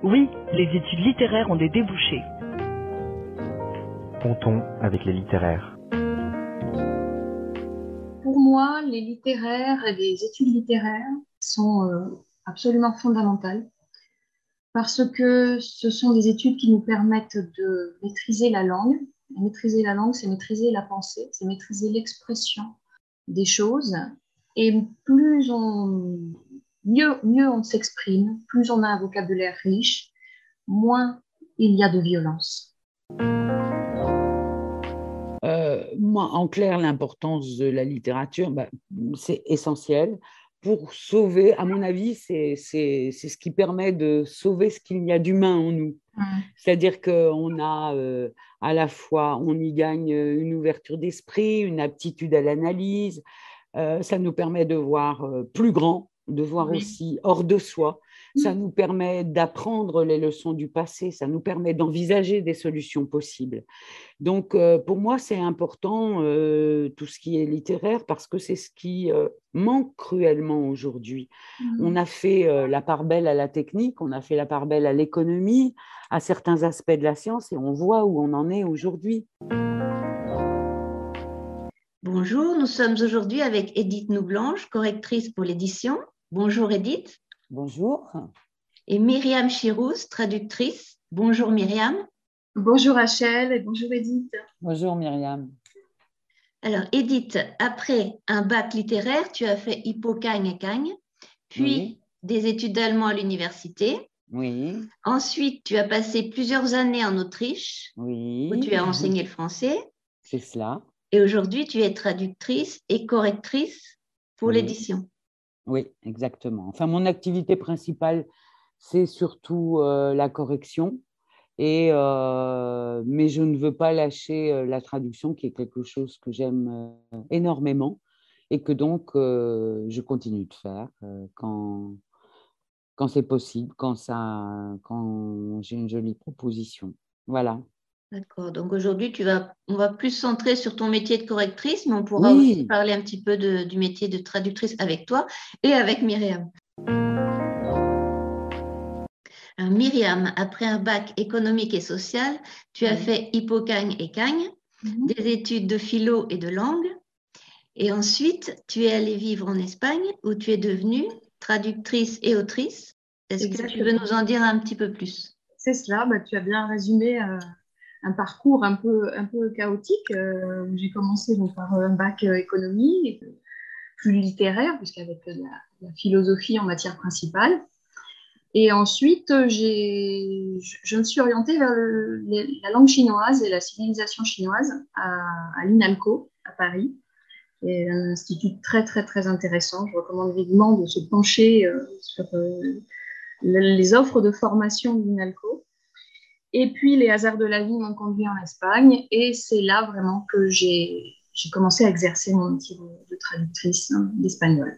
Oui, les études littéraires ont des débouchés. Pontons avec les littéraires. Pour moi, les littéraires et les études littéraires sont absolument fondamentales parce que ce sont des études qui nous permettent de maîtriser la langue. Et maîtriser la langue, c'est maîtriser la pensée, c'est maîtriser l'expression des choses. Et mieux on s'exprime, plus on a un vocabulaire riche, moins il y a de violence. Moi, en clair, l'importance de la littérature, c'est essentiel pour sauver, à mon avis, c'est ce qui permet de sauver ce qu'il y a d'humain en nous. C'est-à-dire qu'on a à la fois, on y gagne une ouverture d'esprit, une aptitude à l'analyse, ça nous permet de voir plus grand, de voir aussi hors de soi. Ça nous permet d'apprendre les leçons du passé, ça nous permet d'envisager des solutions possibles. Donc, pour moi, c'est important tout ce qui est littéraire parce que c'est ce qui manque cruellement aujourd'hui. On a fait la part belle à la technique, on a fait la part belle à l'économie, à certains aspects de la science et on voit où on en est aujourd'hui. Bonjour, nous sommes aujourd'hui avec Edith Noublanche, correctrice pour l'édition. Bonjour Edith. Bonjour. Et Myriam Chirouz, traductrice. Bonjour Myriam. Bonjour Rachel et bonjour Edith. Bonjour Myriam. Alors Edith, après un bac littéraire, tu as fait Hippo Cagne et Cagne, puis des études d'allemand à l'université. Oui. Ensuite, tu as passé plusieurs années en Autriche, où tu as enseigné le français. C'est cela. Et aujourd'hui, tu es traductrice et correctrice pour l'édition. Oui, exactement. Enfin, mon activité principale, c'est surtout la correction. Mais je ne veux pas lâcher la traduction, qui est quelque chose que j'aime énormément et que donc je continue de faire quand c'est possible, quand j'ai une jolie proposition. Voilà. D'accord. Donc aujourd'hui, on va plus se centrer sur ton métier de correctrice, mais on pourra aussi parler un petit peu du métier de traductrice avec toi et avec Myriam. Alors, Myriam, après un bac économique et social, tu as fait Hippo Cagne et Cagne, des études de philo et de langue. Et ensuite, tu es allée vivre en Espagne où tu es devenue traductrice et autrice. Est-ce que tu veux nous en dire un petit peu plus? C'est cela, tu as bien résumé un parcours un peu chaotique. J'ai commencé donc, par un bac économie, plus littéraire, puisqu'avec la philosophie en matière principale. Et ensuite, je me suis orientée vers la langue chinoise et la civilisation chinoise à l'INALCO, à Paris. C'est un institut très, très, très intéressant. Je recommande vivement de se pencher sur les offres de formation de l'INALCO. Et puis, les hasards de la vie m'ont conduit en Espagne. Et c'est là vraiment que j'ai commencé à exercer mon métier de traductrice d'espagnol.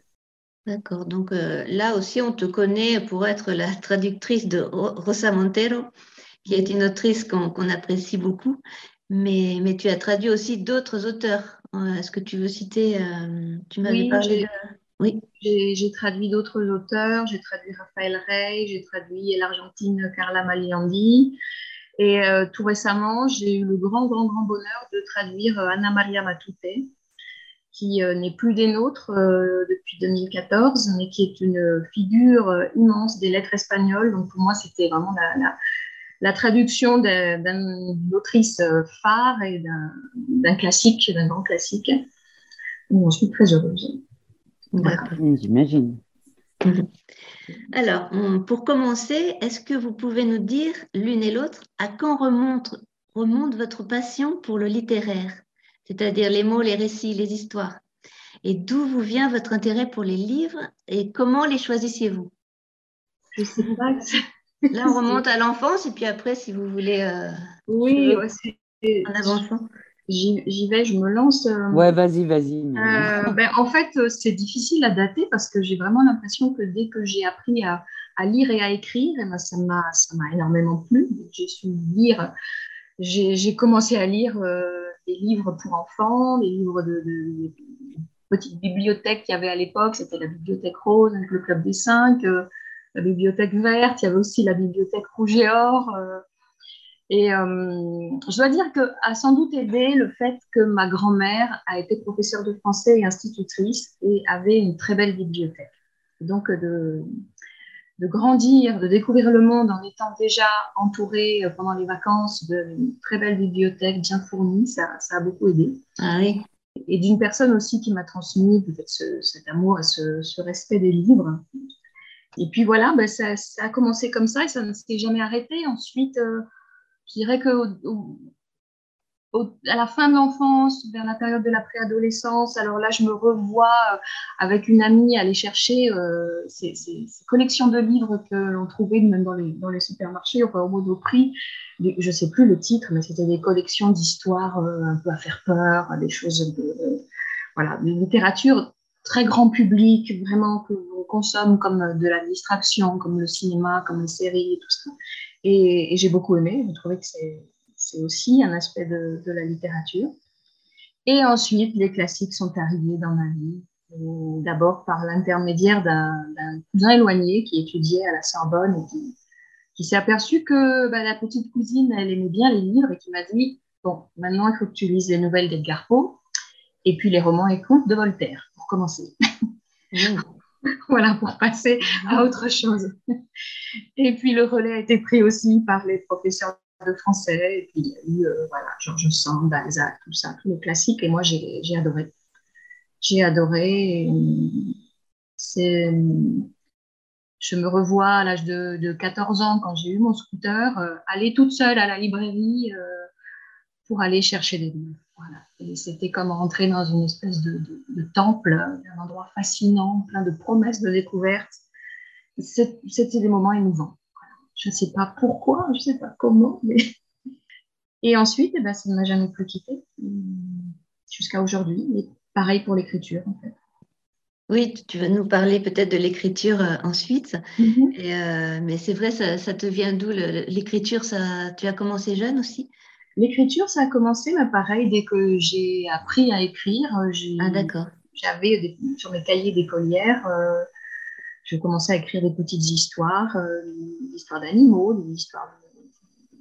D'accord. Donc là aussi, on te connaît pour être la traductrice de Rosa Montero, qui est une autrice qu'on apprécie beaucoup. Mais tu as traduit aussi d'autres auteurs. Est-ce que tu veux citer tu m'avais parlé de... Oui, j'ai traduit d'autres auteurs. J'ai traduit Rafael Rey, j'ai traduit l'Argentine Carla Maliandi. Et tout récemment, j'ai eu le grand bonheur de traduire Ana Maria Matute, qui n'est plus des nôtres depuis 2014, mais qui est une figure immense des lettres espagnoles. Donc pour moi, c'était vraiment la traduction d'une autrice phare et d'un classique, d'un grand classique. Donc, je suis très heureuse. J'imagine. Alors, pour commencer, est-ce que vous pouvez nous dire, l'une et l'autre, à quand remonte votre passion pour le littéraire, c'est-à-dire les mots, les récits, les histoires? Et d'où vous vient votre intérêt pour les livres et comment les choisissiez-vous? Je ne sais pas. Là, on remonte à l'enfance et puis après, si vous voulez, oui, en avançant. J'y vais, je me lance. Ouais, vas-y. En fait, c'est difficile à dater parce que j'ai vraiment l'impression que dès que j'ai appris à lire et à écrire, ça m'a énormément plu. J'ai su lire. J'ai commencé à lire des livres pour enfants, des livres de petites bibliothèques qu'il y avait à l'époque. C'était la Bibliothèque Rose avec le Club des 5. la bibliothèque verte, il y avait aussi la bibliothèque rouge et or. Je dois dire que a sans doute aidé le fait que ma grand-mère a été professeure de français et institutrice et avait une très belle bibliothèque. Donc, de grandir, de découvrir le monde en étant déjà entourée pendant les vacances d'une très belle bibliothèque bien fournie, ça a beaucoup aidé. Ah oui. Et d'une personne aussi qui m'a transmis peut-être cet amour et ce respect des livres. Et puis voilà, ben ça a commencé comme ça et ça ne s'est jamais arrêté. Ensuite, je dirais que à la fin de l'enfance, vers la période de la préadolescence, alors là, je me revois avec une amie aller chercher ces collections de livres que l'on trouvait même dans les supermarchés, enfin au Monoprix. Je ne sais plus le titre, mais c'était des collections d'histoires un peu à faire peur, des choses voilà, de littérature très grand public, vraiment que l'on consomme comme de la distraction, comme le cinéma, comme les séries et tout ça. Et j'ai beaucoup aimé, je trouvais que c'est aussi un aspect de la littérature. Et ensuite, les classiques sont arrivés dans ma vie. D'abord par l'intermédiaire d'un cousin éloigné qui étudiait à la Sorbonne et qui s'est aperçu que la petite cousine, elle aimait bien les livres et qui m'a dit, bon, maintenant, il faut que tu lises les nouvelles d'Edgar Poe et puis les romans et contes de Voltaire, pour commencer. Voilà, pour passer à autre chose. Et puis, le relais a été pris aussi par les professeurs de français. Et puis, il y a eu voilà, Georges Sand, Balzac, tout ça, tous les classiques. Et moi, j'ai adoré. J'ai adoré. Je me revois à l'âge de 14 ans, quand j'ai eu mon scooter, aller toute seule à la librairie pour aller chercher des livres. Voilà. Et c'était comme rentrer dans une espèce de temple, un endroit fascinant, plein de promesses de découverte. C'était des moments émouvants. Je ne sais pas pourquoi, je ne sais pas comment, mais... Et ensuite, ça ne m'a jamais plus quitté jusqu'à aujourd'hui. Et pareil pour l'écriture, en fait. Oui, tu vas nous parler peut-être de l'écriture ensuite. Mais c'est vrai, ça te vient d'où l'écriture, tu as commencé jeune aussi? L'écriture, ça a commencé, mais pareil, dès que j'ai appris à écrire, d'accord. j'avais sur mes cahiers d'écolière, je commençais à écrire des petites histoires, des histoires d'animaux, des histoires de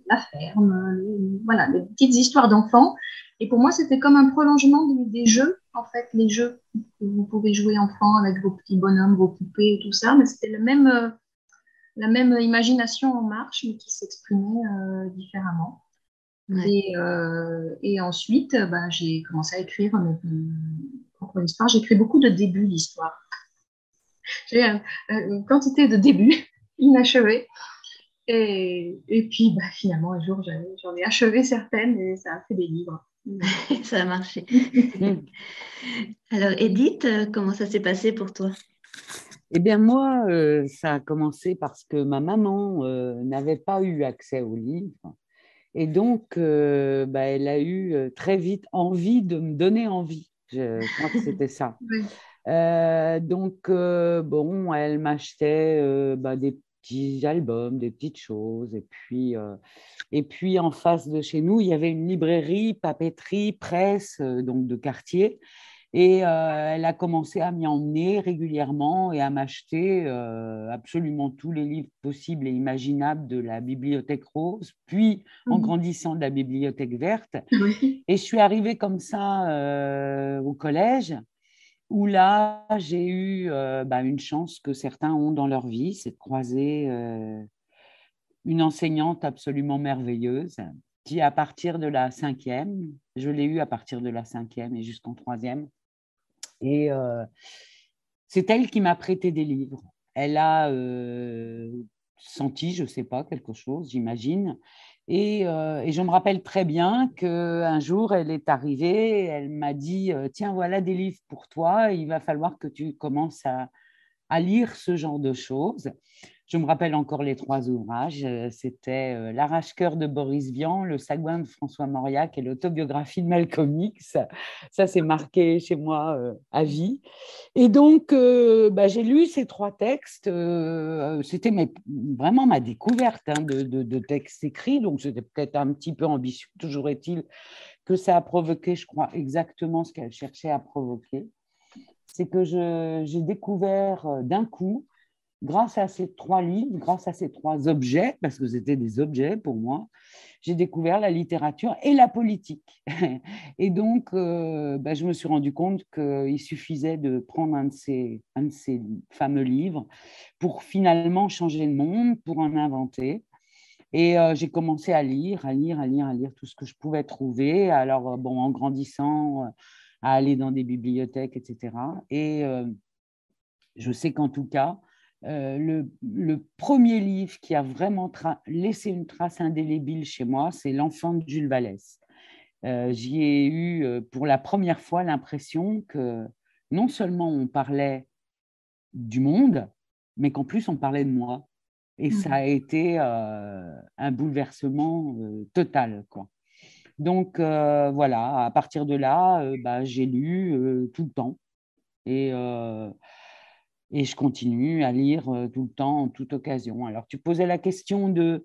la ferme, voilà, des petites histoires d'enfants. Et pour moi, c'était comme un prolongement des jeux, en fait, les jeux que vous pouvez jouer enfant avec vos petits bonhommes, vos poupées et tout ça, mais c'était la même imagination en marche, mais qui s'exprimait différemment. Ouais. Et ensuite, j'ai commencé à écrire mes propres histoires. J'écris beaucoup de débuts d'histoire. J'ai une quantité de débuts inachevés. Et puis, finalement, un jour, j'en ai achevé certaines et ça a fait des livres. Ça a marché. Alors, Edith, comment ça s'est passé pour toi? Eh bien, moi, ça a commencé parce que ma maman n'avait pas eu accès aux livres. Et donc, elle a eu très vite envie de me donner envie. Je crois que c'était ça. Oui. Bon, elle m'achetait des petits albums, des petites choses. Et puis, en face de chez nous, il y avait une librairie, papeterie, presse, donc de quartier. Et elle a commencé à m'y emmener régulièrement et à m'acheter absolument tous les livres possibles et imaginables de la bibliothèque rose, puis en grandissant de la bibliothèque verte. Et je suis arrivée comme ça au collège, où là, j'ai eu une chance que certains ont dans leur vie, c'est de croiser une enseignante absolument merveilleuse qui, à partir de la 5e, je l'ai eue à partir de la 5e et jusqu'en 3e, et c'est elle qui m'a prêté des livres. Elle a senti, je ne sais pas, quelque chose, j'imagine. Et je me rappelle très bien qu'un jour, elle est arrivée, elle m'a dit « Tiens, voilà des livres pour toi, il va falloir que tu commences à lire ce genre de choses ». Je me rappelle encore les 3 ouvrages. C'était L'arrache-cœur de Boris Vian, Le Sagouin de François Mauriac et l'Autobiographie de Malcolm X. Ça, c'est marqué chez moi à vie. Et donc, j'ai lu ces 3 textes. C'était vraiment ma découverte de textes écrits. Donc, c'était peut-être un petit peu ambitieux. Toujours est-il que ça a provoqué, je crois, exactement ce qu'elle cherchait à provoquer. C'est que j'ai découvert d'un coup grâce à ces 3 livres, grâce à ces 3 objets, parce que c'était des objets pour moi, j'ai découvert la littérature et la politique. Et donc, je me suis rendu compte qu'il suffisait de prendre un de ces fameux livres pour finalement changer le monde, pour en inventer. Et j'ai commencé à lire tout ce que je pouvais trouver. Alors, en grandissant, à aller dans des bibliothèques, etc. Et je sais qu'en tout cas, le premier livre qui a vraiment laissé une trace indélébile chez moi, c'est L'Enfant de Jules Vallès. J'y ai eu pour la première fois l'impression que non seulement on parlait du monde, mais qu'en plus on parlait de moi. Et ça a été un bouleversement total, quoi. Donc voilà, à partir de là, j'ai lu tout le temps. Et je continue à lire tout le temps, en toute occasion. Alors, tu posais la question de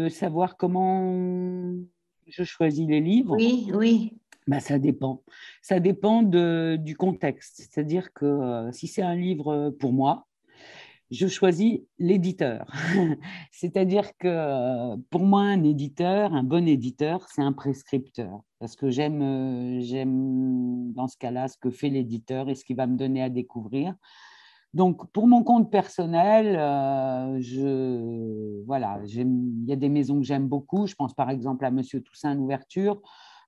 savoir comment je choisis les livres. Oui, oui. Ça dépend. Ça dépend du contexte. C'est-à-dire que si c'est un livre pour moi, je choisis l'éditeur. C'est-à-dire que pour moi, un bon éditeur, c'est un prescripteur. Parce que j'aime dans ce cas-là ce que fait l'éditeur et ce qu'il va me donner à découvrir. Donc, pour mon compte personnel, il y a des maisons que j'aime beaucoup. Je pense par exemple à Monsieur Toussaint Louverture.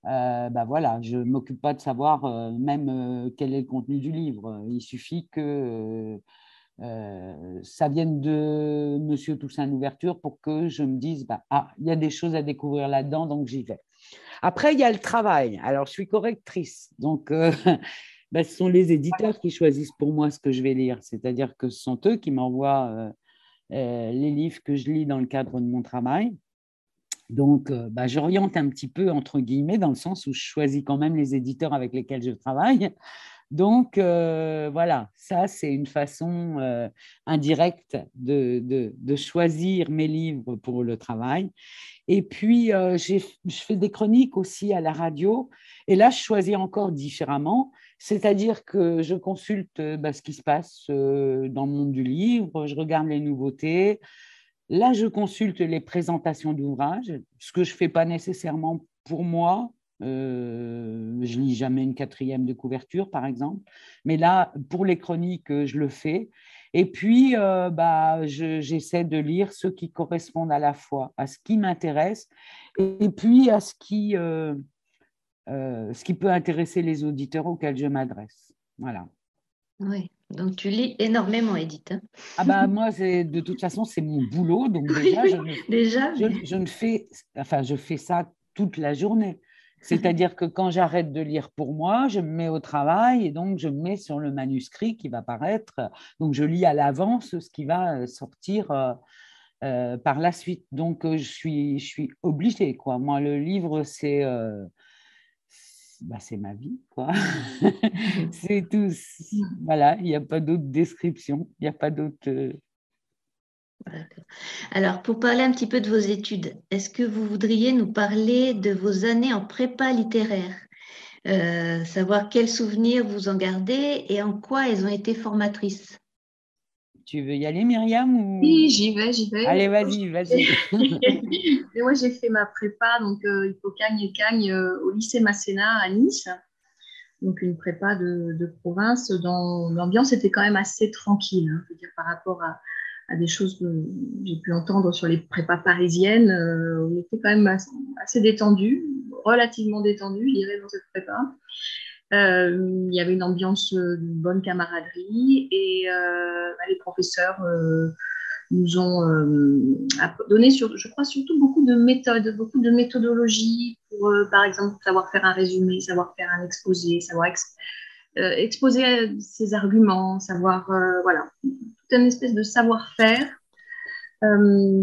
Je ne m'occupe pas de savoir même quel est le contenu du livre. Il suffit que ça vienne de Monsieur Toussaint Louverture pour que je me dise il y a des choses à découvrir là-dedans, donc j'y vais. Après, il y a le travail. Alors, je suis correctrice. Donc, ce sont les éditeurs qui choisissent pour moi ce que je vais lire. C'est-à-dire que ce sont eux qui m'envoient les livres que je lis dans le cadre de mon travail. Donc, j'oriente un petit peu, entre guillemets, dans le sens où je choisis quand même les éditeurs avec lesquels je travaille. Donc, voilà, ça, c'est une façon indirecte de choisir mes livres pour le travail. Et puis, je fais des chroniques aussi à la radio. Et là, je choisis encore différemment. C'est-à-dire que je consulte ce qui se passe dans le monde du livre, je regarde les nouveautés. Là, je consulte les présentations d'ouvrages, ce que je ne fais pas nécessairement pour moi. Je ne lis jamais une 4e de couverture, par exemple. Mais là, pour les chroniques, je le fais. Et puis, j'essaie de lire ceux qui correspondent à la fois à ce qui m'intéresse et puis à ce qui peut intéresser les auditeurs auxquels je m'adresse. Voilà. Oui, donc tu lis énormément, Edith. Hein. Moi, de toute façon, c'est mon boulot. Donc déjà, je fais ça toute la journée. C'est-à-dire que quand j'arrête de lire pour moi, je me mets au travail et donc je me mets sur le manuscrit qui va paraître. Donc, je lis à l'avance ce qui va sortir par la suite. Donc, je suis obligée, quoi. Moi, le livre, c'est ma vie, quoi. C'est tout. Voilà, il n'y a pas d'autre description, il n'y a pas d'autre. D'accord. Alors, pour parler un petit peu de vos études, est-ce que vous voudriez nous parler de vos années en prépa littéraire, savoir quels souvenirs vous en gardez et en quoi elles ont été formatrices? Tu veux y aller, Myriam ou... Oui, j'y vais. Allez, vas-y. Et moi, j'ai fait ma prépa, donc Hippocagne et Cagne, au lycée Masséna à Nice. Donc, une prépa de province dont l'ambiance était quand même assez tranquille, hein, je veux dire, par rapport à des choses que j'ai pu entendre sur les prépas parisiennes. On était quand même assez détendus, relativement détendus, je dirais, dans cette prépa. Il y avait une ambiance de bonne camaraderie et les professeurs nous ont donné, je crois, surtout beaucoup de méthodes, beaucoup de méthodologies pour, par exemple, savoir faire un résumé, savoir faire un exposé, savoir exposer ses arguments, savoir, voilà, toute une espèce de savoir-faire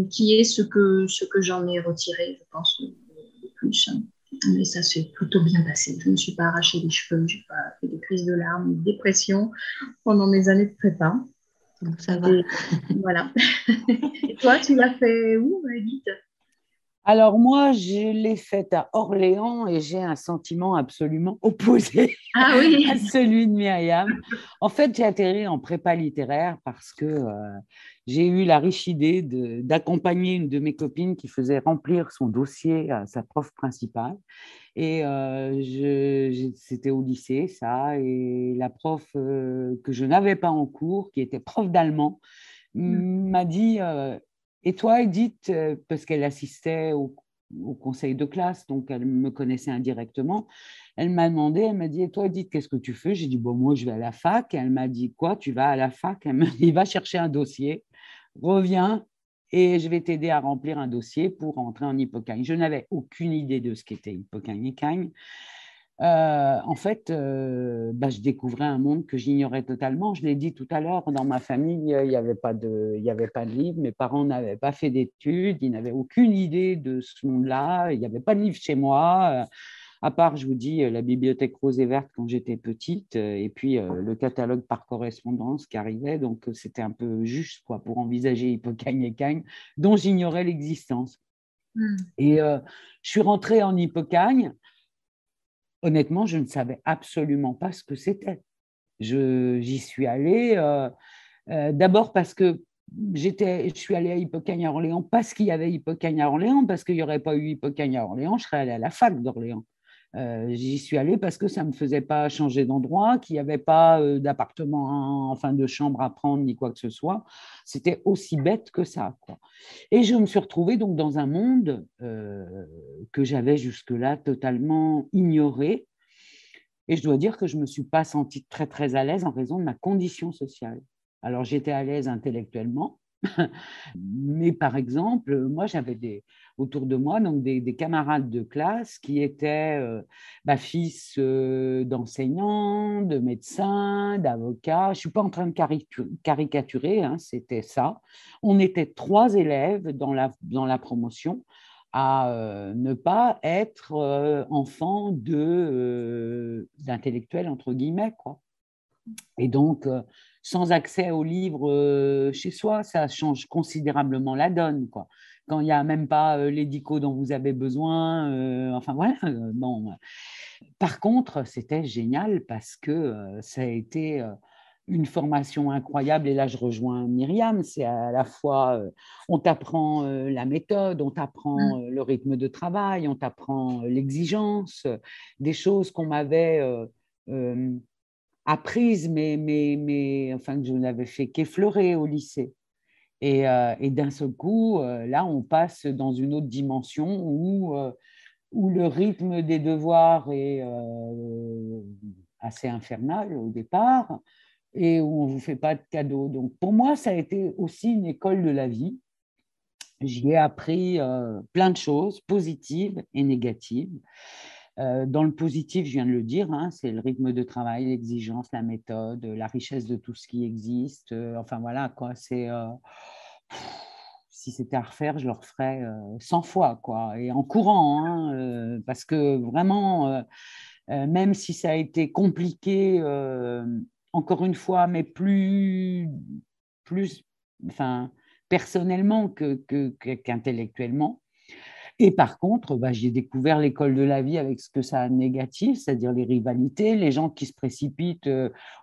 qui est ce que j'en ai retiré, je pense, le plus. Mais ça s'est plutôt bien passé. Je ne me suis pas arraché les cheveux, je n'ai pas fait des crises de larmes, de dépression pendant mes années de prépa. Donc, ça va. Et, voilà. Et toi, tu l'as fait où, Edith? Alors moi, je l'ai faite à Orléans et j'ai un sentiment absolument opposé Ah oui. à celui de Myriam. En fait, j'ai atterri en prépa littéraire parce que j'ai eu la riche idée d'accompagner une de mes copines qui faisait remplir son dossier à sa prof principale. Et c'était au lycée, ça, et la prof que je n'avais pas en cours, qui était prof d'allemand, m'a dit et toi, Edith, parce qu'elle assistait au conseil de classe, donc elle me connaissait indirectement, elle m'a demandé, elle m'a dit, et toi, Edith, qu'est-ce que tu fais? J'ai dit, bon, moi, je vais à la fac. Et elle m'a dit, quoi, tu vas à la fac? Elle m'a dit, va chercher un dossier, reviens et je vais t'aider à remplir un dossier pour entrer en Hippocagne. Je n'avais aucune idée de ce qu'était Hippocagne et Cagne. En fait, je découvrais un monde que j'ignorais totalement. Je l'ai dit tout à l'heure, dans ma famille, il n'y avait pas de livre. Mes parents n'avaient pas fait d'études, ils n'avaient aucune idée de ce monde-là. Il n'y avait pas de livre chez moi, à part, je vous dis, la bibliothèque rose et verte quand j'étais petite, et puis le catalogue par correspondance qui arrivait. Donc, c'était un peu juste quoi, pour envisager Hippocagne et Cagne, dont j'ignorais l'existence. Et je suis rentrée en Hippocagne. Honnêtement, je ne savais absolument pas ce que c'était. J'y suis allée d'abord parce que je suis allée à Hippocagne à Orléans parce qu'il y avait Hippocagne à Orléans, parce qu'il n'y aurait pas eu Hippocagne à Orléans, je serais allée à la fac d'Orléans. J'y suis allée parce que ça ne me faisait pas changer d'endroit, qu'il n'y avait pas d'appartement, enfin de chambre à prendre, ni quoi que ce soit. C'était aussi bête que ça, quoi. Et je me suis retrouvée donc dans un monde que j'avais jusque-là totalement ignoré. Et je dois dire que je ne me suis pas sentie très, très à l'aise en raison de ma condition sociale. Alors, j'étais à l'aise intellectuellement, mais par exemple, moi, j'avais autour de moi donc des camarades de classe qui étaient fils d'enseignants, de médecins, d'avocats. Je ne suis pas en train de caricaturer, hein, c'était ça. On était 3 élèves dans la promotion à ne pas être enfant d'intellectuels, entre guillemets, quoi. Et donc, sans accès aux livres chez soi, ça change considérablement la donne, quoi. Quand il n'y a même pas l'édico dont vous avez besoin, enfin voilà. Bon. Par contre, c'était génial parce que ça a été une formation incroyable. Et là, je rejoins Myriam. C'est à la fois, on t'apprend la méthode, on t'apprend le rythme de travail, on t'apprend l'exigence, des choses qu'on m'avait apprises, mais enfin, que je n'avais fait qu'effleurer au lycée. Et d'un seul coup, là, on passe dans une autre dimension où le rythme des devoirs est assez infernal au départ et où on ne vous fait pas de cadeaux. Donc, pour moi, ça a été aussi une école de la vie. J'y ai appris plein de choses, positives et négatives. Dans le positif, je viens de le dire, hein, c'est le rythme de travail, l'exigence, la méthode, la richesse de tout ce qui existe. Enfin, voilà, quoi, c'est... si c'était à refaire, je le referais 100 fois, quoi, et en courant, hein, parce que vraiment, même si ça a été compliqué, encore une fois, mais plus enfin, personnellement qu'intellectuellement. Et par contre, j'ai découvert l'école de la vie avec ce que ça a de négatif, c'est-à-dire les rivalités, les gens qui se précipitent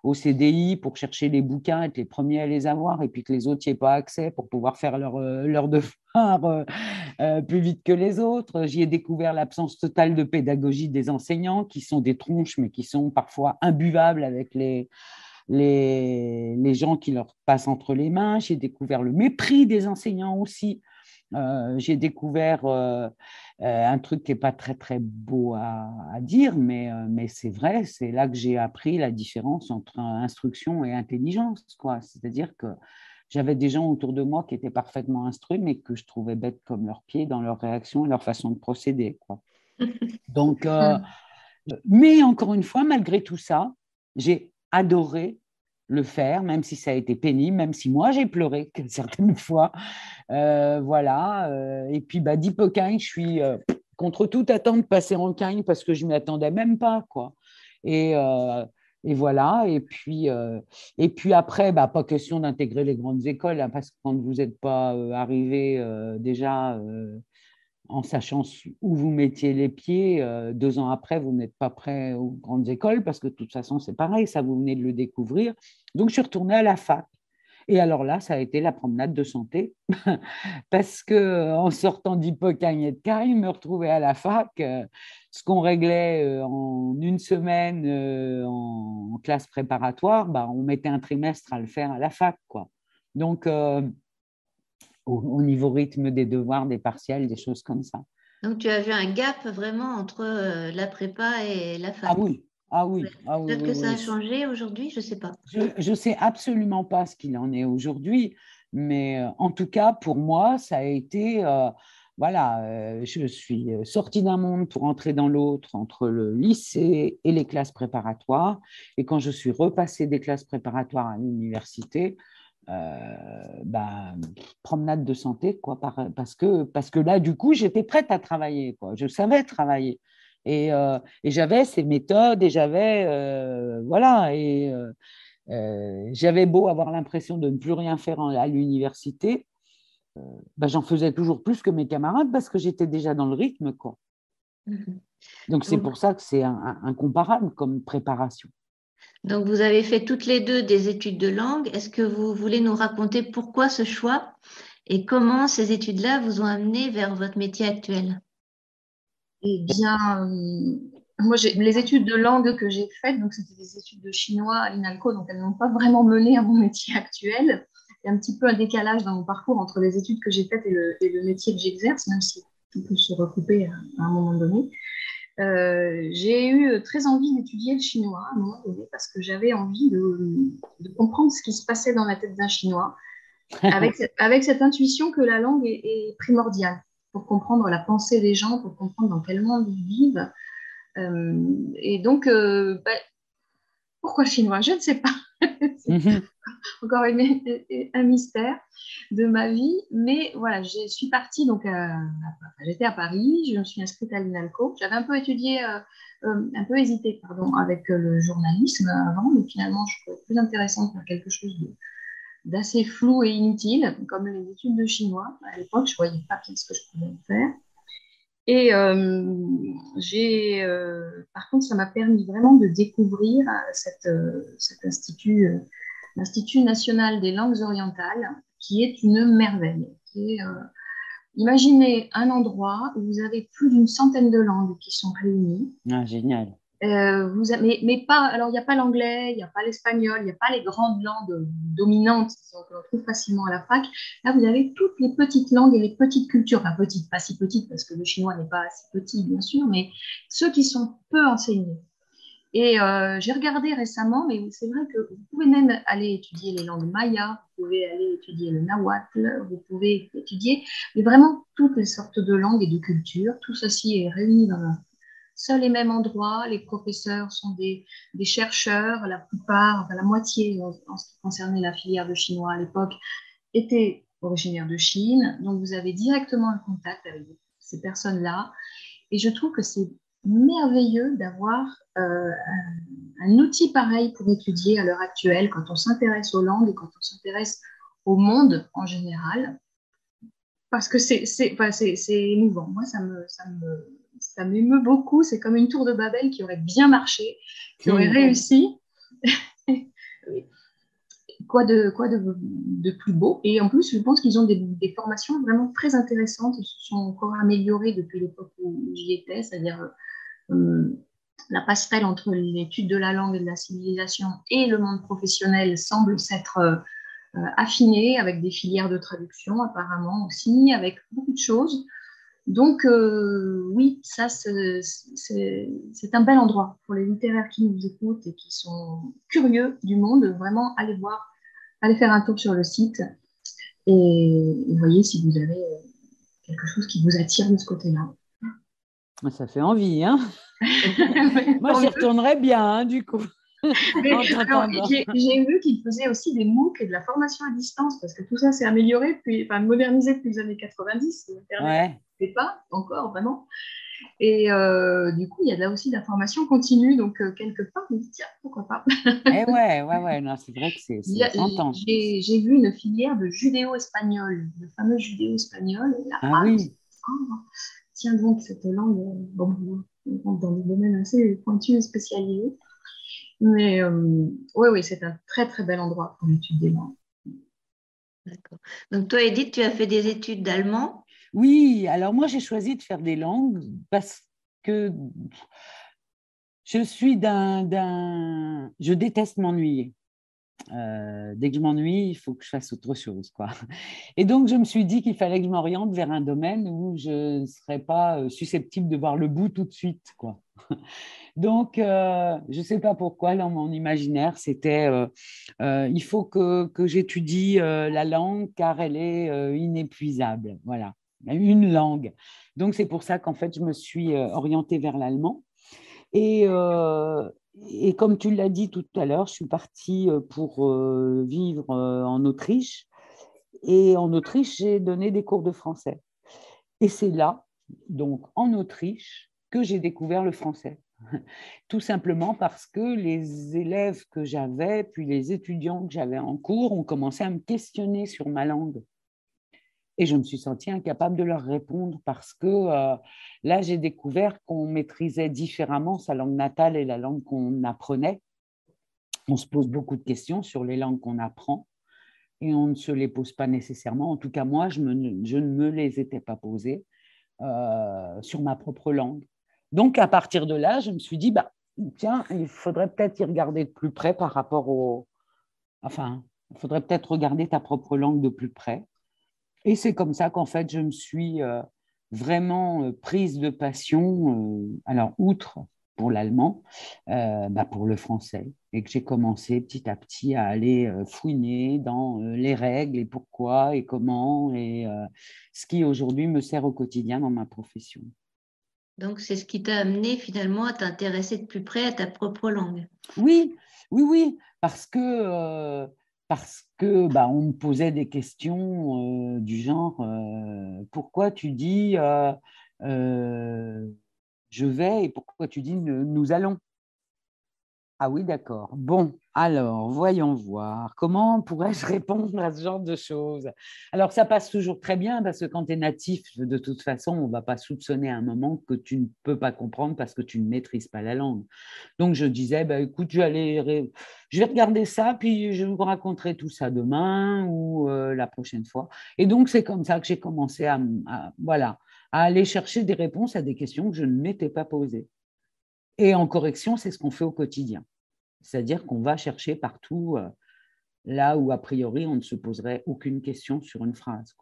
au CDI pour chercher les bouquins, être les premiers à les avoir, et puis que les autres n'y aient pas accès pour pouvoir faire leur devoir plus vite que les autres. J'y ai découvert l'absence totale de pédagogie des enseignants, qui sont des tronches, mais qui sont parfois imbuvables avec les gens qui leur passent entre les mains. J'ai découvert le mépris des enseignants aussi. J'ai découvert un truc qui n'est pas très, très beau à dire, mais c'est vrai, c'est là que j'ai appris la différence entre instruction et intelligence, quoi. C'est-à-dire que j'avais des gens autour de moi qui étaient parfaitement instruits, mais que je trouvais bêtes comme leurs pieds dans leur réaction et leur façon de procéder, quoi. Donc, mais encore une fois, malgré tout ça, j'ai adoré le faire, même si ça a été pénible, même si moi j'ai pleuré certaines fois. Voilà. Et puis, d'Hippocagne, je suis contre toute attente passée en Cagne parce que je ne m'y attendais même pas, quoi. Et voilà. Et puis après, pas question d'intégrer les grandes écoles, hein, parce que quand vous n'êtes pas arrivé déjà en sachant où vous mettiez les pieds. 2 ans après, vous n'êtes pas prêt aux grandes écoles parce que de toute façon, c'est pareil, ça, vous venez de le découvrir. Donc, je suis retournée à la fac. Et alors là, ça a été la promenade de santé parce qu'en sortant d'Hippocagne et de Cagnes, me retrouver à la fac, ce qu'on réglait en une semaine en classe préparatoire, bah, on mettait un trimestre à le faire à la fac, quoi. Donc, au niveau rythme des devoirs, des partiels, des choses comme ça. Donc, tu as vu un gap vraiment entre la prépa et la fac. Ah oui, ah oui. Ouais. Ah oui, Peut-être oui, que ça a oui. changé aujourd'hui, je ne sais pas. Je ne sais absolument pas ce qu'il en est aujourd'hui, mais en tout cas, pour moi, ça a été, voilà, je suis sortie d'un monde pour entrer dans l'autre, entre le lycée et les classes préparatoires. Et quand je suis repassée des classes préparatoires à l'université, bah, promenade de santé, quoi, parce que là, du coup, j'étais prête à travailler, quoi. Je savais travailler. Et j'avais ces méthodes, et j'avais, voilà, et j'avais beau avoir l'impression de ne plus rien faire à l'université, bah, j'en faisais toujours plus que mes camarades parce que j'étais déjà dans le rythme, quoi. Mhm. Donc, c'est pour ça que c'est incomparable comme préparation. Donc, vous avez fait toutes les deux des études de langue. Est-ce que vous voulez nous raconter pourquoi ce choix et comment ces études-là vous ont amené vers votre métier actuel? Eh bien, moi, les études de langue que j'ai faites, donc c'était des études de chinois à l'INALCO, donc elles n'ont pas vraiment mené à mon métier actuel. Il y a un petit peu un décalage dans mon parcours entre les études que j'ai faites et le métier que j'exerce, même si tout peut se recouper à un moment donné. J'ai eu très envie d'étudier le chinois à un moment donné parce que j'avais envie de comprendre ce qui se passait dans la tête d'un Chinois, avec cette intuition que la langue est primordiale pour comprendre la pensée des gens, pour comprendre dans quel monde ils vivent. Et donc, pourquoi chinois? Je ne sais pas. C'est encore un mystère de ma vie. Mais voilà, je suis partie, donc j'étais à Paris, je me suis inscrite à l'INALCO. J'avais un peu un peu hésité, pardon, avec le journalisme avant, mais finalement, je trouvais plus intéressant de faire quelque chose d'assez flou et inutile, comme les études de chinois. À l'époque, je ne voyais pas bien ce que je pouvais faire. Et par contre, ça m'a permis vraiment de découvrir cet institut, l'Institut national des langues orientales, qui est une merveille. Imaginez un endroit où vous avez plus d'une centaine de langues qui sont réunies. Ah, génial. Mais pas, alors il n'y a pas l'anglais, il n'y a pas l'espagnol, il n'y a pas les grandes langues dominantes que l'on trouve facilement à la fac. Là, vous avez toutes les petites langues et les petites cultures, enfin petites, pas si petites parce que le chinois n'est pas si petit bien sûr, mais ceux qui sont peu enseignés. Et j'ai regardé récemment, mais c'est vrai que vous pouvez même aller étudier les langues mayas, vous pouvez aller étudier le nahuatl, vous pouvez étudier mais vraiment toutes les sortes de langues et de cultures. Tout ceci est réuni dans un seul et même endroit. Les professeurs sont des chercheurs, la plupart, enfin la moitié en ce qui concernait la filière de chinois à l'époque, étaient originaires de Chine. Donc vous avez directement un contact avec ces personnes-là. Et je trouve que c'est merveilleux d'avoir un outil pareil pour étudier à l'heure actuelle quand on s'intéresse aux langues et quand on s'intéresse au monde en général. Parce que c'est émouvant. Moi, ça m'émeut beaucoup. C'est comme une tour de Babel qui aurait bien marché, qui aurait réussi. Quoi de plus beau? Et en plus, je pense qu'ils ont des formations vraiment très intéressantes. Ils se sont encore améliorés depuis l'époque où j'y étais, c'est-à-dire la passerelle entre l'étude de la langue et de la civilisation et le monde professionnel semble s'être affinée avec des filières de traduction apparemment aussi, avec beaucoup de choses. Donc oui, ça c'est un bel endroit pour les littéraires qui nous écoutent et qui sont curieux du monde. Vraiment, allez faire un tour sur le site et voyez si vous avez quelque chose qui vous attire de ce côté-là. Ça fait envie, hein. Moi, j'y retournerais bien, hein, du coup. J'ai vu qu'ils faisaient aussi des MOOC et de la formation à distance parce que tout ça s'est amélioré, modernisé depuis les années 90. Internet ne fait pas encore vraiment. Et du coup, il y a là aussi de la formation continue. Donc, quelque part, je me dis, tiens, pourquoi pas. ouais. Non, c'est vrai que c'est tentant. J'ai vu une filière de judéo-espagnol, le fameux judéo-espagnol. Ah oui. tient donc cette langue. Bon, on rentre dans des domaines assez pointus et spécialisés. Mais oui, c'est un très très bel endroit pour étudier des langues. D'accord. Donc toi, Edith, tu as fait des études d'allemand? Oui, alors moi j'ai choisi de faire des langues parce que je déteste m'ennuyer. Dès que je m'ennuie, il faut que je fasse autre chose, quoi. Et donc, je me suis dit qu'il fallait que je m'oriente vers un domaine où je ne serais pas susceptible de voir le bout tout de suite, quoi. Donc, je ne sais pas pourquoi, dans mon imaginaire, c'était il faut que j'étudie la langue car elle est inépuisable. Voilà, une langue. Donc, c'est pour ça qu'en fait, je me suis orientée vers l'allemand. Et comme tu l'as dit tout à l'heure, je suis partie pour vivre en Autriche. Et en Autriche, j'ai donné des cours de français. Et c'est là, donc en Autriche, que j'ai découvert le français. Tout simplement parce que les élèves que j'avais, puis les étudiants que j'avais en cours, ont commencé à me questionner sur ma langue. Et je me suis sentie incapable de leur répondre parce que là, j'ai découvert qu'on maîtrisait différemment sa langue natale et la langue qu'on apprenait. On se pose beaucoup de questions sur les langues qu'on apprend et on ne se les pose pas nécessairement. En tout cas, moi, je ne me les étais pas posées sur ma propre langue. Donc, à partir de là, je me suis dit, bah, tiens, il faudrait peut-être y regarder de plus près par rapport au... Enfin, il faudrait peut-être regarder ta propre langue de plus près. Et c'est comme ça qu'en fait, je me suis vraiment prise de passion, alors outre pour l'allemand, pour le français, et que j'ai commencé petit à petit à aller fouiner dans les règles et pourquoi et comment, et ce qui aujourd'hui me sert au quotidien dans ma profession. Donc, c'est ce qui t'a amené finalement à t'intéresser de plus près à ta propre langue. Oui, oui, parce que on me posait des questions du genre pourquoi tu dis je vais et pourquoi tu dis nous allons. Ah oui, d'accord. Bon, alors, voyons voir. Comment pourrais-je répondre à ce genre de choses? Alors, ça passe toujours très bien parce que quand tu es natif, de toute façon, on ne va pas soupçonner à un moment que tu ne peux pas comprendre parce que tu ne maîtrises pas la langue. Donc, je disais, écoute, je vais regarder ça, puis je vous raconterai tout ça demain ou la prochaine fois. Et donc, c'est comme ça que j'ai commencé voilà, à aller chercher des réponses à des questions que je ne m'étais pas posées. Et en correction, c'est ce qu'on fait au quotidien. C'est-à-dire qu'on va chercher partout là où, a priori, on ne se poserait aucune question sur une phrase.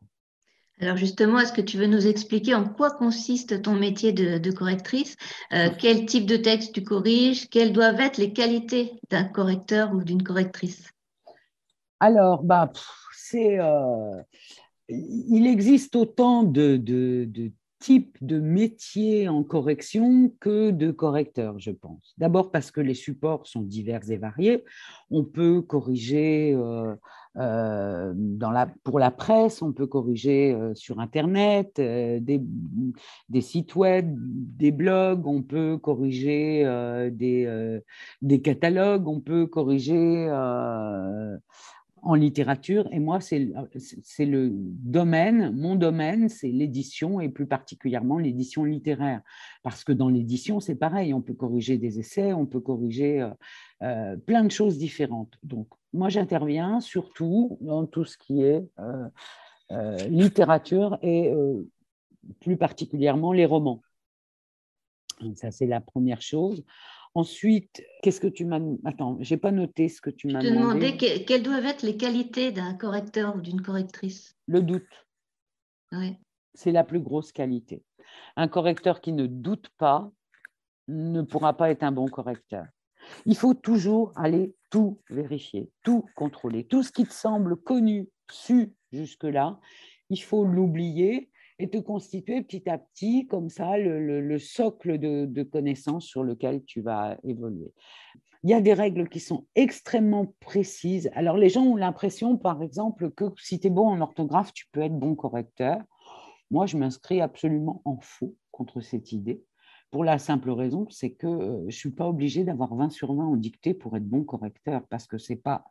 Alors justement, est-ce que tu veux nous expliquer en quoi consiste ton métier de correctrice? Quel type de texte tu corriges? Quelles doivent être les qualités d'un correcteur ou d'une correctrice? Alors, il existe autant de types de métiers en correction que de correcteurs, je pense. D'abord parce que les supports sont divers et variés. On peut corriger pour la presse, on peut corriger sur Internet, des sites web, des blogs, on peut corriger des catalogues, on peut corriger en littérature. Et moi, c'est le domaine, mon domaine, c'est l'édition et plus particulièrement l'édition littéraire. Parce que dans l'édition, c'est pareil, on peut corriger des essais, on peut corriger plein de choses différentes. Donc, moi, j'interviens surtout dans tout ce qui est littérature et plus particulièrement les romans. Ça, c'est la première chose. Ensuite, qu'est-ce que tu m'as... Attends, je n'ai pas noté ce que tu m'as demandé. Je te demandais quelles doivent être les qualités d'un correcteur ou d'une correctrice. Le doute. Oui. C'est la plus grosse qualité. Un correcteur qui ne doute pas ne pourra pas être un bon correcteur. Il faut toujours aller tout vérifier, tout contrôler. Tout ce qui te semble connu, su jusque-là, il faut l'oublier et te constituer petit à petit, comme ça, le socle de connaissances sur lequel tu vas évoluer. Il y a des règles qui sont extrêmement précises. Alors, les gens ont l'impression, par exemple, que si tu es bon en orthographe, tu peux être bon correcteur. Moi, je m'inscris absolument en faux contre cette idée, pour la simple raison, c'est que je ne suis pas obligée d'avoir 20 sur 20 en dictée pour être bon correcteur, parce que c'est pas,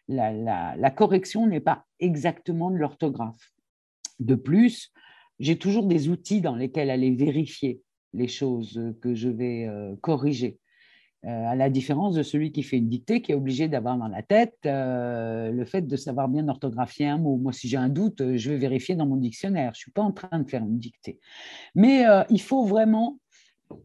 la correction n'est pas exactement de l'orthographe. De plus, j'ai toujours des outils dans lesquels aller vérifier les choses que je vais corriger. À la différence de celui qui fait une dictée, qui est obligé d'avoir dans la tête le fait de savoir bien orthographier un mot. Moi, si j'ai un doute, je vais vérifier dans mon dictionnaire. Je ne suis pas en train de faire une dictée. Mais il faut vraiment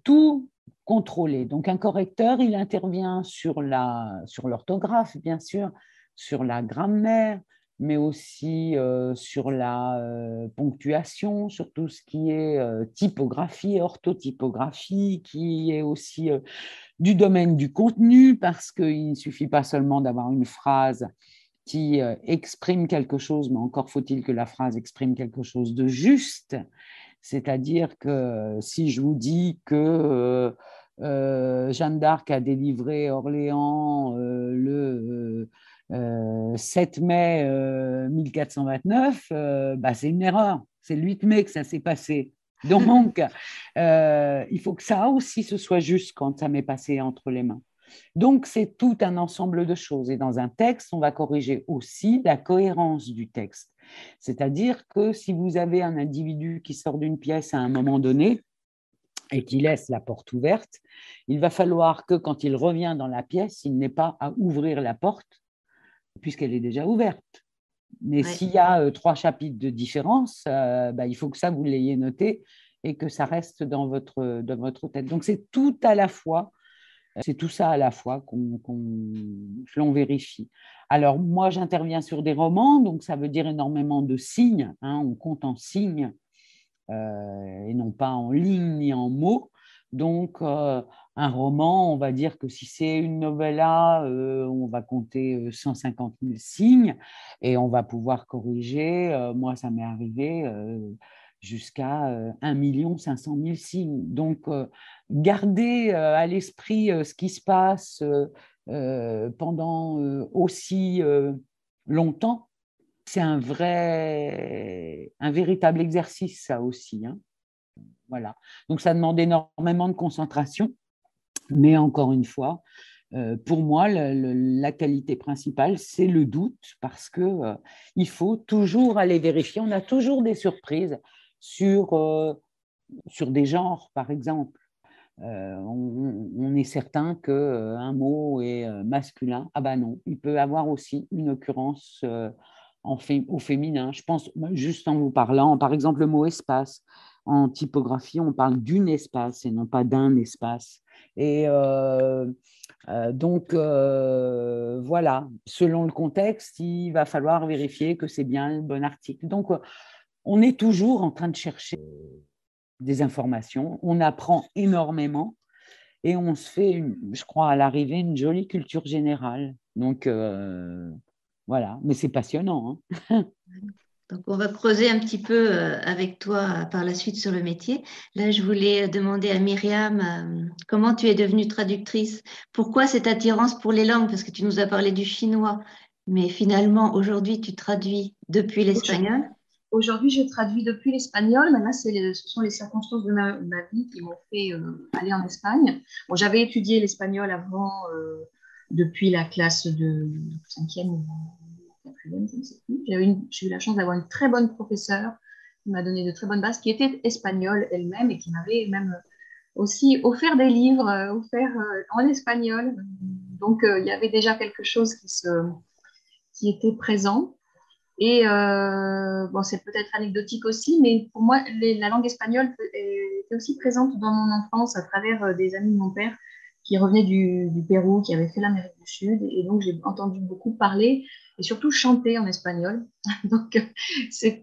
tout contrôler. Donc, un correcteur, il intervient sur l'orthographe, bien sûr, sur la grammaire, mais aussi sur la ponctuation, sur tout ce qui est typographie, orthotypographie, qui est aussi du domaine du contenu, parce qu'il ne suffit pas seulement d'avoir une phrase qui exprime quelque chose, mais encore faut-il que la phrase exprime quelque chose de juste. C'est-à-dire que si je vous dis que Jeanne d'Arc a délivré Orléans le 7 mai 1429, c'est une erreur. C'est le 8 mai que ça s'est passé. Donc, il faut que ça aussi ce soit juste quand ça m'est passé entre les mains. Donc, c'est tout un ensemble de choses. Et dans un texte, on va corriger aussi la cohérence du texte. C'est-à-dire que si vous avez un individu qui sort d'une pièce à un moment donné et qui laisse la porte ouverte, il va falloir que quand il revient dans la pièce, il n'ait pas à ouvrir la porte puisqu'elle est déjà ouverte. Mais s'il y a 3 chapitres de différence, il faut que ça, vous l'ayez noté et que ça reste dans votre tête. Donc, c'est tout ça à la fois que l'on vérifie. Alors, moi, j'interviens sur des romans, donc ça veut dire énormément de signes. On compte en signes et non pas en lignes ni en mots. Donc, un roman, on va dire que si c'est une novella, on va compter 150 000 signes et on va pouvoir corriger. Moi, ça m'est arrivé jusqu'à 1 500 000 signes. Donc, garder à l'esprit ce qui se passe pendant aussi longtemps, c'est un véritable exercice, ça aussi. Voilà. Donc, ça demande énormément de concentration, mais encore une fois, pour moi, la qualité principale, c'est le doute, parce qu'il faut toujours aller vérifier. On a toujours des surprises sur des genres, par exemple. On est certain qu'un mot est masculin. Ah ben non, il peut avoir aussi une occurrence au féminin. Je pense, juste en vous parlant, par exemple, le mot espace. En typographie, on parle d'une espace et non pas d'un espace. Et donc, voilà, selon le contexte, il va falloir vérifier que c'est bien le bon article. Donc, on est toujours en train de chercher des informations, on apprend énormément et on se fait, je crois, à l'arrivée, une jolie culture générale. Donc, voilà, mais c'est passionnant. Donc, on va creuser un petit peu avec toi par la suite sur le métier. Là, je voulais demander à Myriam comment tu es devenue traductrice. Pourquoi cette attirance pour les langues? Parce que tu nous as parlé du chinois, mais finalement, aujourd'hui, tu traduis depuis l'espagnol. Aujourd'hui, je traduis depuis l'espagnol. Maintenant, ce sont les circonstances de ma vie qui m'ont fait aller en Espagne. Bon, j'avais étudié l'espagnol avant, depuis la classe de 5e ou 4e, je ne sais plus. J'ai eu la chance d'avoir une très bonne professeure qui m'a donné de très bonnes bases, qui était espagnole elle-même et qui m'avait même aussi offert des livres offerts en espagnol. Donc, il y avait déjà quelque chose qui était présent. Et bon, c'est peut-être anecdotique aussi, mais pour moi, la langue espagnole était aussi présente dans mon enfance à travers des amis de mon père qui revenaient du Pérou, qui avaient fait l'Amérique du Sud. Et donc, j'ai entendu beaucoup parler et surtout chanter en espagnol. Donc,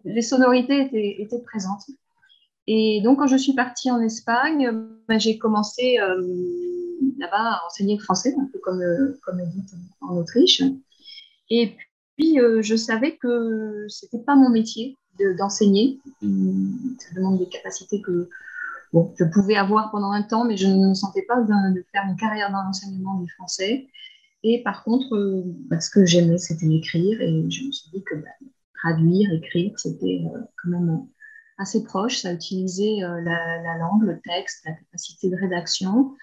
les sonorités étaient présentes. Et donc, quand je suis partie en Espagne, j'ai commencé là-bas à enseigner le français, un peu comme Edith en Autriche. Et puis, je savais que ce n'était pas mon métier d'enseigner. Ça demande des capacités que je pouvais avoir pendant un temps, mais je ne me sentais pas de faire une carrière dans l'enseignement du français. Et par contre, ce que j'aimais, c'était écrire. Et je me suis dit que traduire, écrire, c'était quand même assez proche. Ça utilisait la langue, le texte, la capacité de rédaction.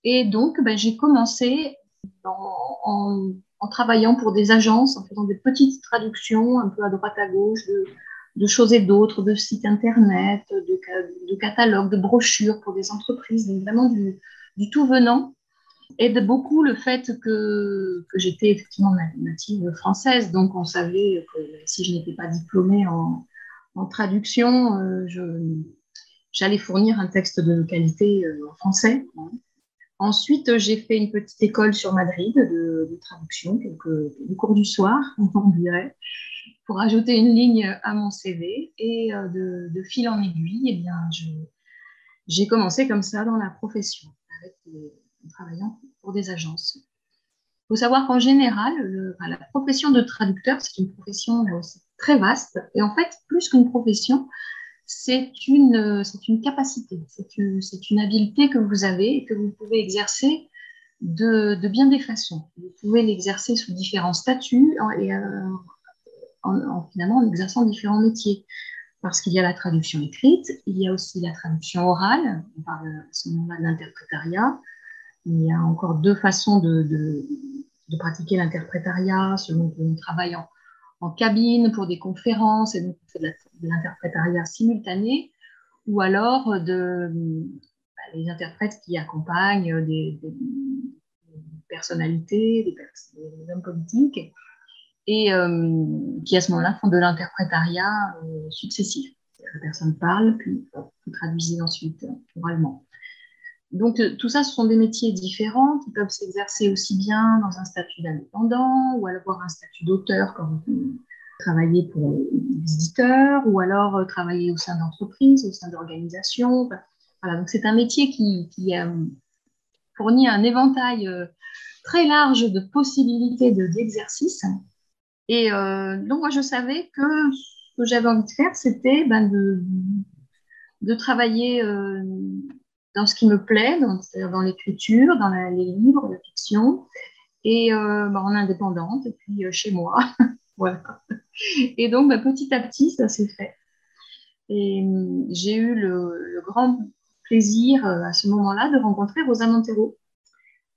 Et donc, j'ai commencé en travaillant pour des agences, en faisant des petites traductions un peu à droite à gauche de choses et d'autres, de sites internet, de catalogues, de brochures pour des entreprises, donc vraiment du tout venant. Aide beaucoup le fait que j'étais effectivement native française, donc on savait que si je n'étais pas diplômée en traduction, j'allais fournir un texte de qualité en français. Ensuite, j'ai fait une petite école sur Madrid de traduction, des cours du soir, on dirait, pour ajouter une ligne à mon CV. Et de fil en aiguille, eh bien, j'ai commencé comme ça dans la profession, en travaillant pour des agences. Il faut savoir qu'en général, la profession de traducteur, c'est une profession là aussi très vaste. Et en fait, plus qu'une profession, c'est une capacité, c'est une habileté que vous avez et que vous pouvez exercer de bien des façons. Vous pouvez l'exercer sous différents statuts et finalement en exerçant différents métiers. Parce qu'il y a la traduction écrite, il y a aussi la traduction orale, on parle à ce moment-là d'interprétariat. Il y a encore deux façons de pratiquer l'interprétariat, selon qu'on travaille en cabine pour des conférences, et donc on fait de l'interprétariat simultané, ou alors les interprètes qui accompagnent des personnalités, des hommes politiques, et qui à ce moment-là font de l'interprétariat successif. La personne parle, puis vous traduisez ensuite oralement. Donc, tout ça, ce sont des métiers différents qui peuvent s'exercer aussi bien dans un statut d'indépendant ou avoir un statut d'auteur quand vous travaillez pour des éditeurs ou alors travailler au sein d'entreprises, au sein d'organisations. Voilà, donc c'est un métier qui fournit un éventail très large de possibilités d'exercice. Et donc, moi, je savais que ce que j'avais envie de faire, c'était de travailler dans ce qui me plaît, c'est-à-dire dans l'écriture, dans les livres, la fiction, et en indépendante, et puis chez moi. Voilà. Et donc, petit à petit, ça s'est fait. Et j'ai eu le grand plaisir à ce moment-là de rencontrer Rosa Montero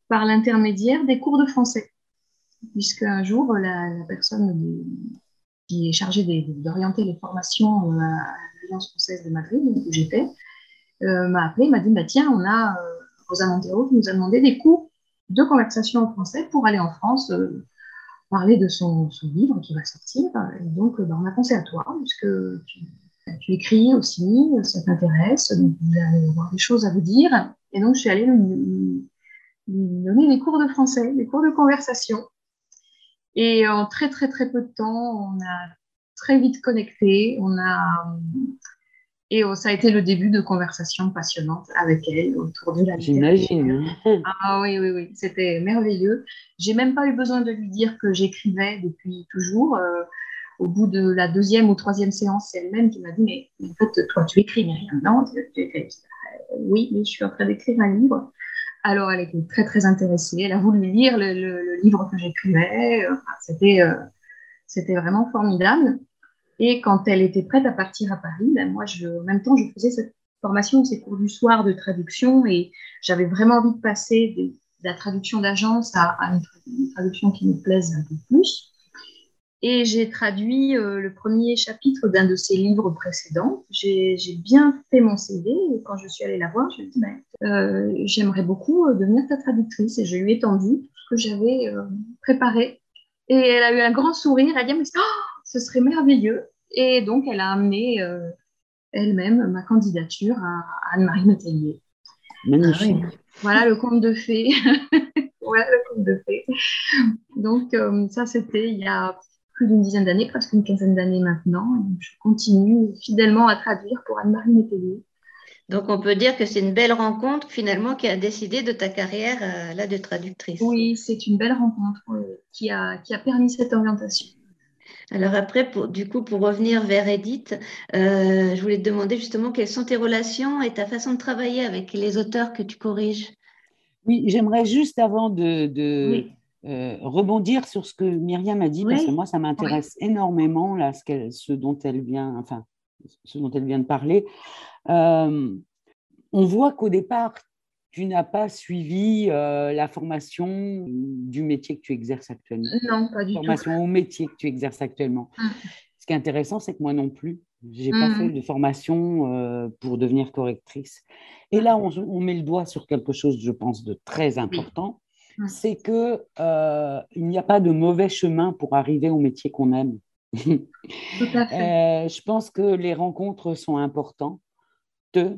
par l'intermédiaire des cours de français. Puisque un jour, la personne qui est chargée d'orienter les formations à l'Alliance française de Madrid, où j'étais, m'a appelé, m'a dit tiens, on a Rosa Montero qui nous a demandé des cours de conversation en français pour aller en France parler de son livre qui va sortir. Et donc, on a pensé à toi, puisque tu écris aussi, ça t'intéresse, donc vous allez avoir des choses à vous dire. Et donc, je suis allée lui donner des cours de français, des cours de conversation. Et en très, très, très peu de temps, on a très vite connecté. Et ça a été le début de conversations passionnantes avec elle autour de la littérature. J'imagine. Ah oui, oui, oui, c'était merveilleux. J'ai même pas eu besoin de lui dire que j'écrivais depuis toujours. Au bout de la deuxième ou troisième séance, c'est elle-même qui m'a dit mais en fait, toi, tu écris, mais rien. Non, oui, mais je suis en train d'écrire un livre. Alors, elle était très, très intéressée. Elle a voulu lire le livre que j'écrivais. C'était vraiment formidable. Et quand elle était prête à partir à Paris, moi, en même temps, je faisais cette formation, ces cours du soir de traduction, et j'avais vraiment envie de passer de la traduction d'agence à une traduction qui me plaise un peu plus. Et j'ai traduit le premier chapitre d'un de ses livres précédents. J'ai bien fait mon CV, et quand je suis allée la voir, je lui ai dit j'aimerais beaucoup devenir ta traductrice. Et je lui ai tendu tout ce que j'avais préparé. Et elle a eu un grand sourire, elle a dit ce serait merveilleux. Et donc, elle a amené elle-même ma candidature à Anne-Marie Métayer. Magnifique. Ah oui. Voilà le conte de fées. Voilà le conte de fées. Donc, ça, c'était il y a plus d'une dizaine d'années, presque une quinzaine d'années maintenant. Et je continue fidèlement à traduire pour Anne-Marie Métayer. Donc, on peut dire que c'est une belle rencontre, finalement, qui a décidé de ta carrière là, de traductrice. Oui, c'est une belle rencontre qui a permis cette orientation. Alors après, pour revenir vers Edith, je voulais te demander justement quelles sont tes relations et ta façon de travailler avec les auteurs que tu corriges. Oui, j'aimerais juste avant de rebondir sur ce que Myriam a dit, parce que moi, ça m'intéresse énormément, là, ce dont elle vient de parler. On voit qu'au départ, tu n'as pas suivi la formation du métier que tu exerces actuellement. Non, pas du tout. Formation au métier que tu exerces actuellement. Ce qui est intéressant, c'est que moi non plus. J'ai pas fait de formation pour devenir correctrice. Et là, on met le doigt sur quelque chose, je pense, de très important, c'est que il n'y a pas de mauvais chemin pour arriver au métier qu'on aime. Tout à fait. Je pense que les rencontres sont importantes,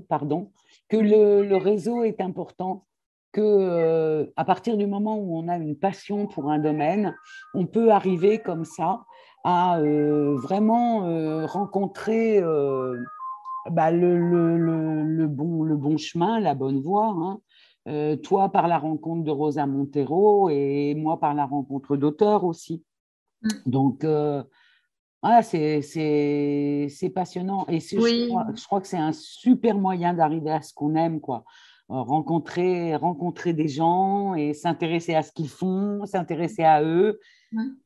pardon, que le réseau est important, que à partir du moment où on a une passion pour un domaine, on peut arriver comme ça à vraiment rencontrer le bon chemin, la bonne voie, hein. Toi par la rencontre de Rosa Montero et moi par la rencontre d'auteurs aussi. Donc, voilà, c'est passionnant. Et Oui. je crois que c'est un super moyen d'arriver à ce qu'on aime, quoi. Rencontrer des gens et s'intéresser à ce qu'ils font, s'intéresser à eux.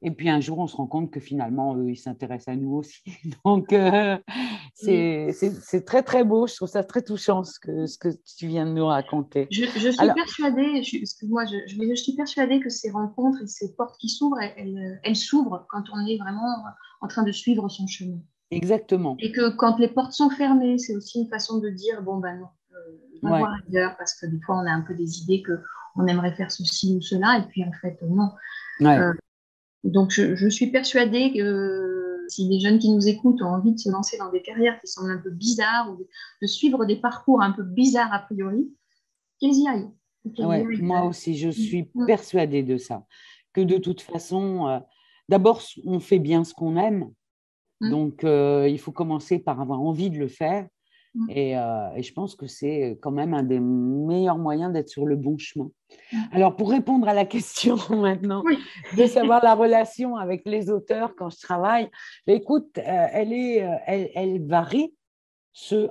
Et puis un jour, on se rend compte que finalement, eux, ils s'intéressent à nous aussi. Donc, c'est très, très beau. Je trouve ça très touchant ce que tu viens de nous raconter. Je suis Alors, persuadée, excuse-moi, je suis persuadée que ces rencontres et ces portes qui s'ouvrent, elles s'ouvrent quand on est vraiment en train de suivre son chemin. exactement. Et que quand les portes sont fermées, c'est aussi une façon de dire, bon ben non, va Ouais. voir ailleurs, parce que des fois on a un peu des idées qu'on aimerait faire ceci ou cela, et puis en fait non. Ouais. Donc je suis persuadée que si les jeunes qui nous écoutent ont envie de se lancer dans des carrières qui semblent un peu bizarres, ou de suivre des parcours un peu bizarres a priori, qu'ils y aillent. Ouais, moi aussi, je suis persuadée de ça. Que de toute façon, d'abord, on fait bien ce qu'on aime. Donc, il faut commencer par avoir envie de le faire. Et je pense que c'est quand même un des meilleurs moyens d'être sur le bon chemin. Alors, pour répondre à la question maintenant, de savoir la relation avec les auteurs quand je travaille, écoute, elle varie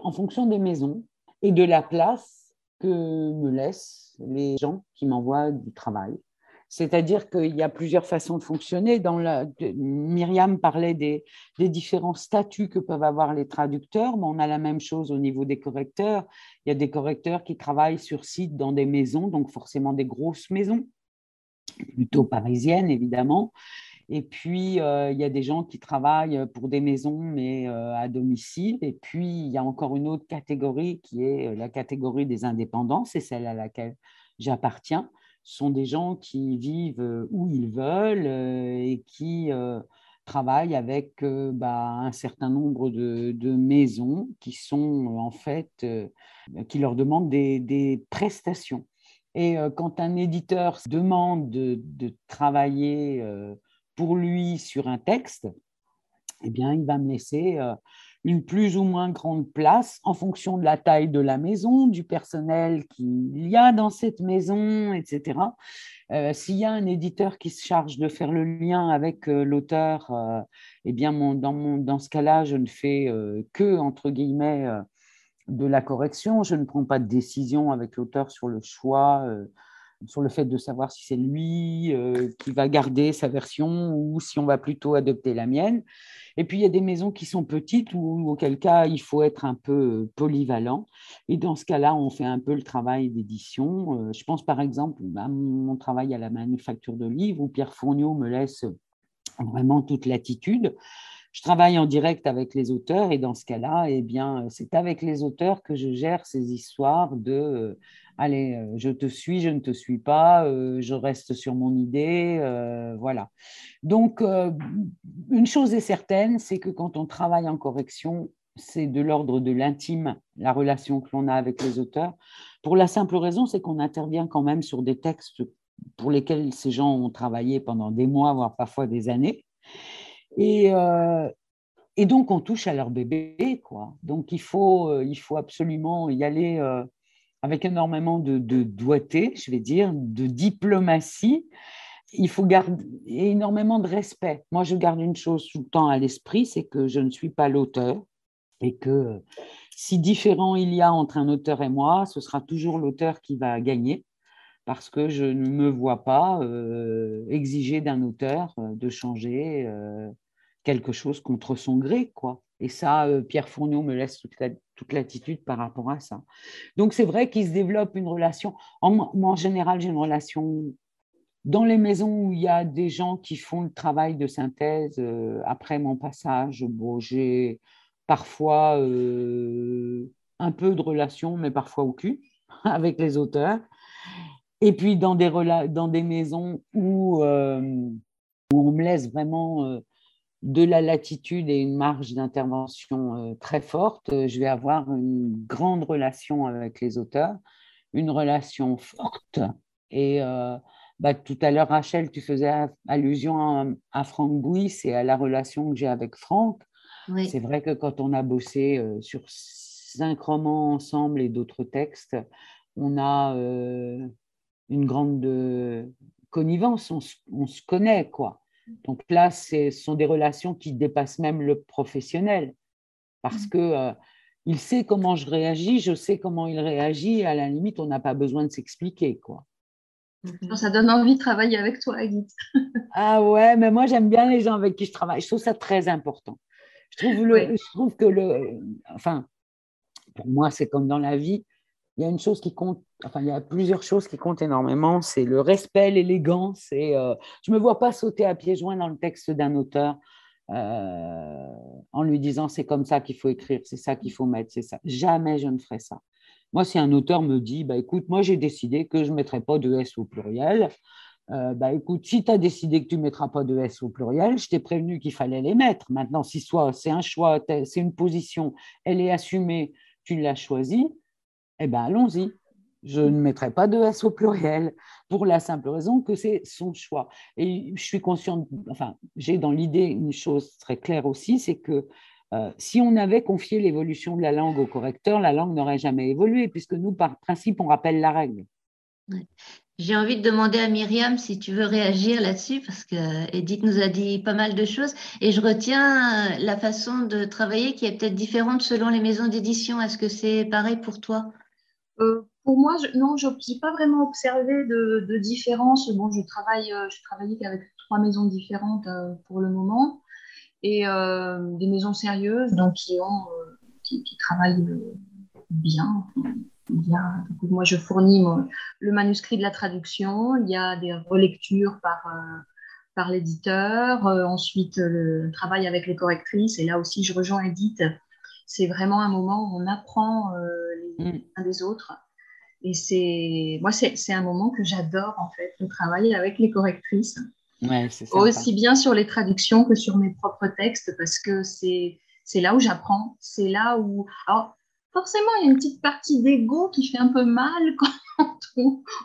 en fonction des maisons et de la place que me laissent les gens qui m'envoient du travail. C'est-à-dire qu'il y a plusieurs façons de fonctionner. Myriam parlait des différents statuts que peuvent avoir les traducteurs, mais on a la même chose au niveau des correcteurs. Il y a des correcteurs qui travaillent sur site dans des maisons, donc forcément des grosses maisons, plutôt parisiennes évidemment. Et puis, il y a des gens qui travaillent pour des maisons, mais à domicile. Et puis, il y a encore une autre catégorie qui est la catégorie des indépendants. C'est celle à laquelle j'appartiens. Ce sont des gens qui vivent où ils veulent et qui travaillent avec un certain nombre de maisons qui sont en fait, qui leur demandent des prestations. Et quand un éditeur demande de travailler pour lui sur un texte, eh bien, il va me laisser une plus ou moins grande place en fonction de la taille de la maison, du personnel qu'il y a dans cette maison, etc. S'il y a un éditeur qui se charge de faire le lien avec l'auteur, eh bien, dans ce cas-là, je ne fais que, entre guillemets, de la correction. Je ne prends pas de décision avec l'auteur sur le choix, sur le fait de savoir si c'est lui qui va garder sa version ou si on va plutôt adopter la mienne. Et puis, il y a des maisons qui sont petites auquel cas, il faut être un peu polyvalent. Et dans ce cas-là, on fait un peu le travail d'édition. Je pense par exemple à mon travail à la Manufacture de Livres où Pierre Fourniot me laisse vraiment toute latitude. Je travaille en direct avec les auteurs et dans ce cas-là, eh bien, c'est avec les auteurs que je gère ces histoires de allez, je te suis, je ne te suis pas, je reste sur mon idée, voilà. Donc, une chose est certaine, c'est que quand on travaille en correction, c'est de l'ordre de l'intime, la relation que l'on a avec les auteurs, pour la simple raison, c'est qu'on intervient quand même sur des textes pour lesquels ces gens ont travaillé pendant des mois, voire parfois des années. Et donc, on touche à leur bébé, quoi. Donc, il faut absolument y aller avec énormément de doigté, je vais dire, de diplomatie. Il faut garder énormément de respect. Moi, je garde une chose tout le temps à l'esprit, c'est que je ne suis pas l'auteur et que si différent il y a entre un auteur et moi, ce sera toujours l'auteur qui va gagner parce que je ne me vois pas exiger d'un auteur de changer quelque chose contre son gré, quoi. Et ça, Pierre Fourniot me laisse toute l'attitude par rapport à ça. Donc, c'est vrai qu'il se développe une relation. Moi, en général, j'ai une relation dans les maisons où il y a des gens qui font le travail de synthèse après mon passage. Bon, j'ai parfois un peu de relation, mais parfois aucune, avec les auteurs. Et puis dans des maisons où on me laisse vraiment de la latitude et une marge d'intervention très forte, je vais avoir une grande relation avec les auteurs, une relation forte. Et tout à l'heure, Rachel, tu faisais allusion à Franck Bouis et à la relation que j'ai avec Franck. Oui. C'est vrai que quand on a bossé sur 5 romans ensemble et d'autres textes, on a une grande connivence, on se connaît, quoi. Donc là, ce sont des relations qui dépassent même le professionnel, parce que il sait comment je réagis, je sais comment il réagit, et à la limite, on n'a pas besoin de s'expliquer, quoi. Ça donne envie de travailler avec toi, Edith. Ah ouais, mais moi, j'aime bien les gens avec qui je travaille. Je trouve ça très important. Je trouve que enfin, pour moi, c'est comme dans la vie, il y a une chose qui compte, enfin, il y a plusieurs choses qui comptent énormément, c'est le respect, l'élégance. Et je ne me vois pas sauter à pieds joints dans le texte d'un auteur en lui disant c'est comme ça qu'il faut écrire, c'est ça qu'il faut mettre, c'est ça. Jamais je ne ferai ça. Moi, si un auteur me dit, écoute, moi j'ai décidé que je ne mettrai pas de S au pluriel, écoute, si tu as décidé que tu ne mettras pas de S au pluriel, je t'ai prévenu qu'il fallait les mettre. Maintenant, si soit c'est un choix, c'est une position, elle est assumée, tu l'as choisie, eh bien, allons-y. Je ne mettrai pas de S au pluriel pour la simple raison que c'est son choix. Et je suis consciente, enfin, j'ai dans l'idée une chose très claire aussi, c'est que si on avait confié l'évolution de la langue au correcteur, la langue n'aurait jamais évolué, puisque nous, par principe, on rappelle la règle. Ouais. J'ai envie de demander à Myriam si tu veux réagir là-dessus, parce que Edith nous a dit pas mal de choses, et je retiens la façon de travailler qui est peut-être différente selon les maisons d'édition. Est-ce que c'est pareil pour toi? Pour moi, non, je n'ai pas vraiment observé de différence. Bon, je travaillais qu'avec 3 maisons différentes pour le moment, et des maisons sérieuses, donc qui travaillent bien. Donc, moi, je fournis le manuscrit de la traduction. Il y a des relectures par l'éditeur. Ensuite, le travail avec les correctrices. Et là aussi, je rejoins Edith. C'est vraiment un moment où on apprend les uns des autres. Et moi, c'est un moment que j'adore, en fait, de travailler avec les correctrices. Ouais, c'est sympa. Aussi bien sur les traductions que sur mes propres textes, parce que c'est là où j'apprends. C'est là où... Alors, forcément, il y a une petite partie d'ego qui fait un peu mal quand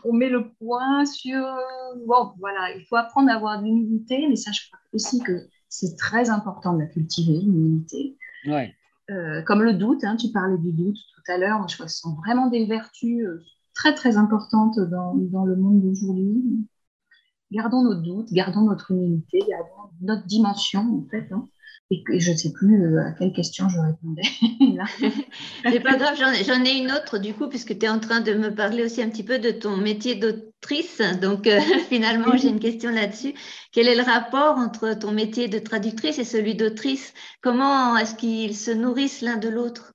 on met le point sur... Bon, voilà, il faut apprendre à avoir de l'humilité, mais ça, je crois aussi que c'est très important de la cultiver, l'humilité. Ouais. Comme le doute, hein, tu parlais du doute tout à l'heure, moi, je crois que ce sont vraiment des vertus très, très importantes dans le monde d'aujourd'hui. Gardons nos doutes, gardons notre humilité, gardons notre dimension, en fait. Hein. Et je ne sais plus à quelle question je répondais. C'est pas grave, j'en ai une autre du coup, puisque tu es en train de me parler aussi un petit peu de ton métier d'autrice. Donc, finalement, j'ai une question là-dessus. Quel est le rapport entre ton métier de traductrice et celui d'autrice? Comment est-ce qu'ils se nourrissent l'un de l'autre?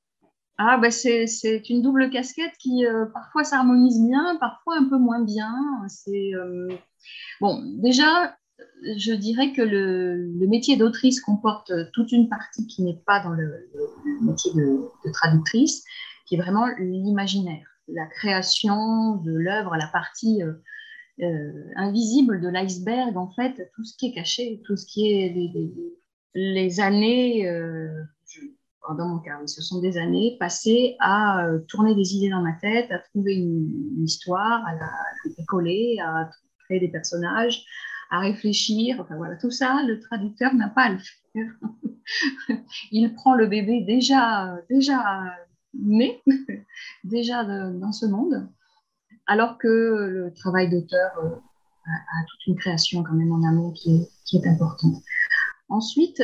Ah, c'est une double casquette qui parfois s'harmonise bien, parfois un peu moins bien. Bon, déjà, je dirais que le métier d'autrice comporte toute une partie qui n'est pas dans le métier de traductrice, qui est vraiment l'imaginaire, la création de l'œuvre, la partie invisible de l'iceberg, en fait, tout ce qui est caché, tout ce qui est les années, dans mon cas, ce sont des années passées à tourner des idées dans ma tête, à trouver une histoire, à la décoller, à créer des personnages, à réfléchir. Enfin voilà, tout ça, le traducteur n'a pas à le faire. Il prend le bébé déjà né, déjà dans ce monde, alors que le travail d'auteur a toute une création quand même en amont qui est importante. Ensuite,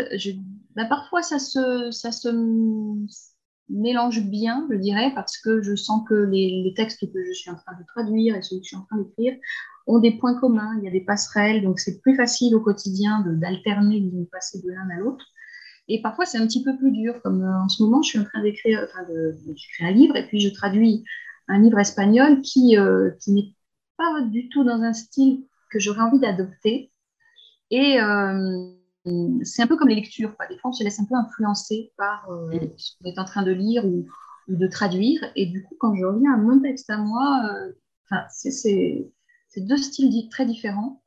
parfois ça se mélange bien, je dirais, parce que je sens que les textes que je suis en train de traduire et ceux que je suis en train d'écrire ont des points communs, il y a des passerelles, donc c'est plus facile au quotidien d'alterner, de passer de l'un à l'autre. Et parfois, c'est un petit peu plus dur, comme en ce moment, je suis en train d'écrire un livre, et puis je traduis un livre espagnol qui n'est pas du tout dans un style que j'aurais envie d'adopter. Et c'est un peu comme les lectures, quoi. Des fois, on se laisse un peu influencer par ce qu'on est en train de lire ou de traduire. Et du coup, quand je reviens à mon texte à moi, c'est deux styles très différents.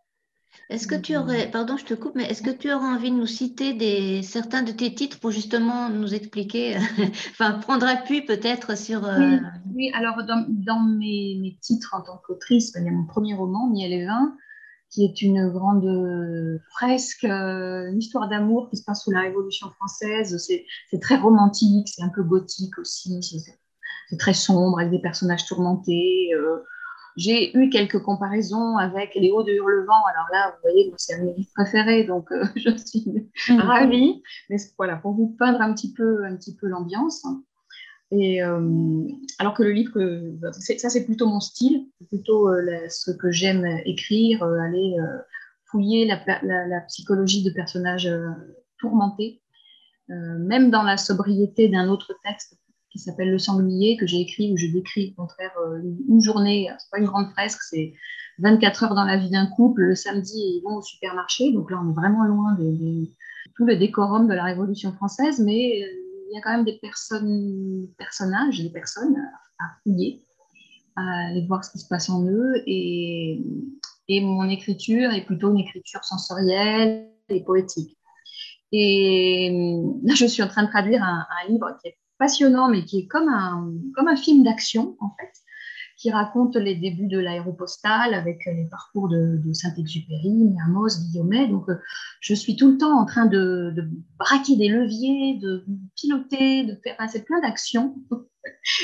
Est-ce que tu aurais, pardon, je te coupe, mais est-ce que tu aurais envie de nous citer certains de tes titres pour justement nous expliquer, enfin, prendre appui peut-être sur… Oui, alors dans mes titres en tant qu'autrice, il y a mon premier roman, Miel et vin, qui est une grande fresque, une histoire d'amour qui se passe sous la Révolution française. C'est très romantique, c'est un peu gothique aussi, c'est très sombre avec des personnages tourmentés. J'ai eu quelques comparaisons avec Les Hauts de Hurlevent. Alors là, vous voyez, c'est un de mes livres préférés, donc je suis ravie. Mais voilà, pour vous peindre un petit peu l'ambiance. Et alors que le livre, ça c'est plutôt mon style, c'est plutôt ce que j'aime écrire, aller fouiller la psychologie de personnages tourmentés, même dans la sobriété d'un autre texte qui s'appelle Le Sanglier, que j'ai écrit, où je décris au contraire une journée, c'est pas une grande fresque, c'est 24 heures dans la vie d'un couple, le samedi ils vont au supermarché, donc là on est vraiment loin de tout le décorum de la Révolution française, mais il y a quand même des personnages, des personnes à fouiller, à aller voir ce qui se passe en eux, et mon écriture est plutôt une écriture sensorielle et poétique. Et là, je suis en train de traduire un livre qui est passionnant, mais qui est comme un film d'action, en fait, qui raconte les débuts de l'aéropostale avec les parcours de Saint-Exupéry, Mermoz, Guillaumet. Donc, je suis tout le temps en train de braquer des leviers, de piloter, de faire… Enfin, c'est plein d'actions.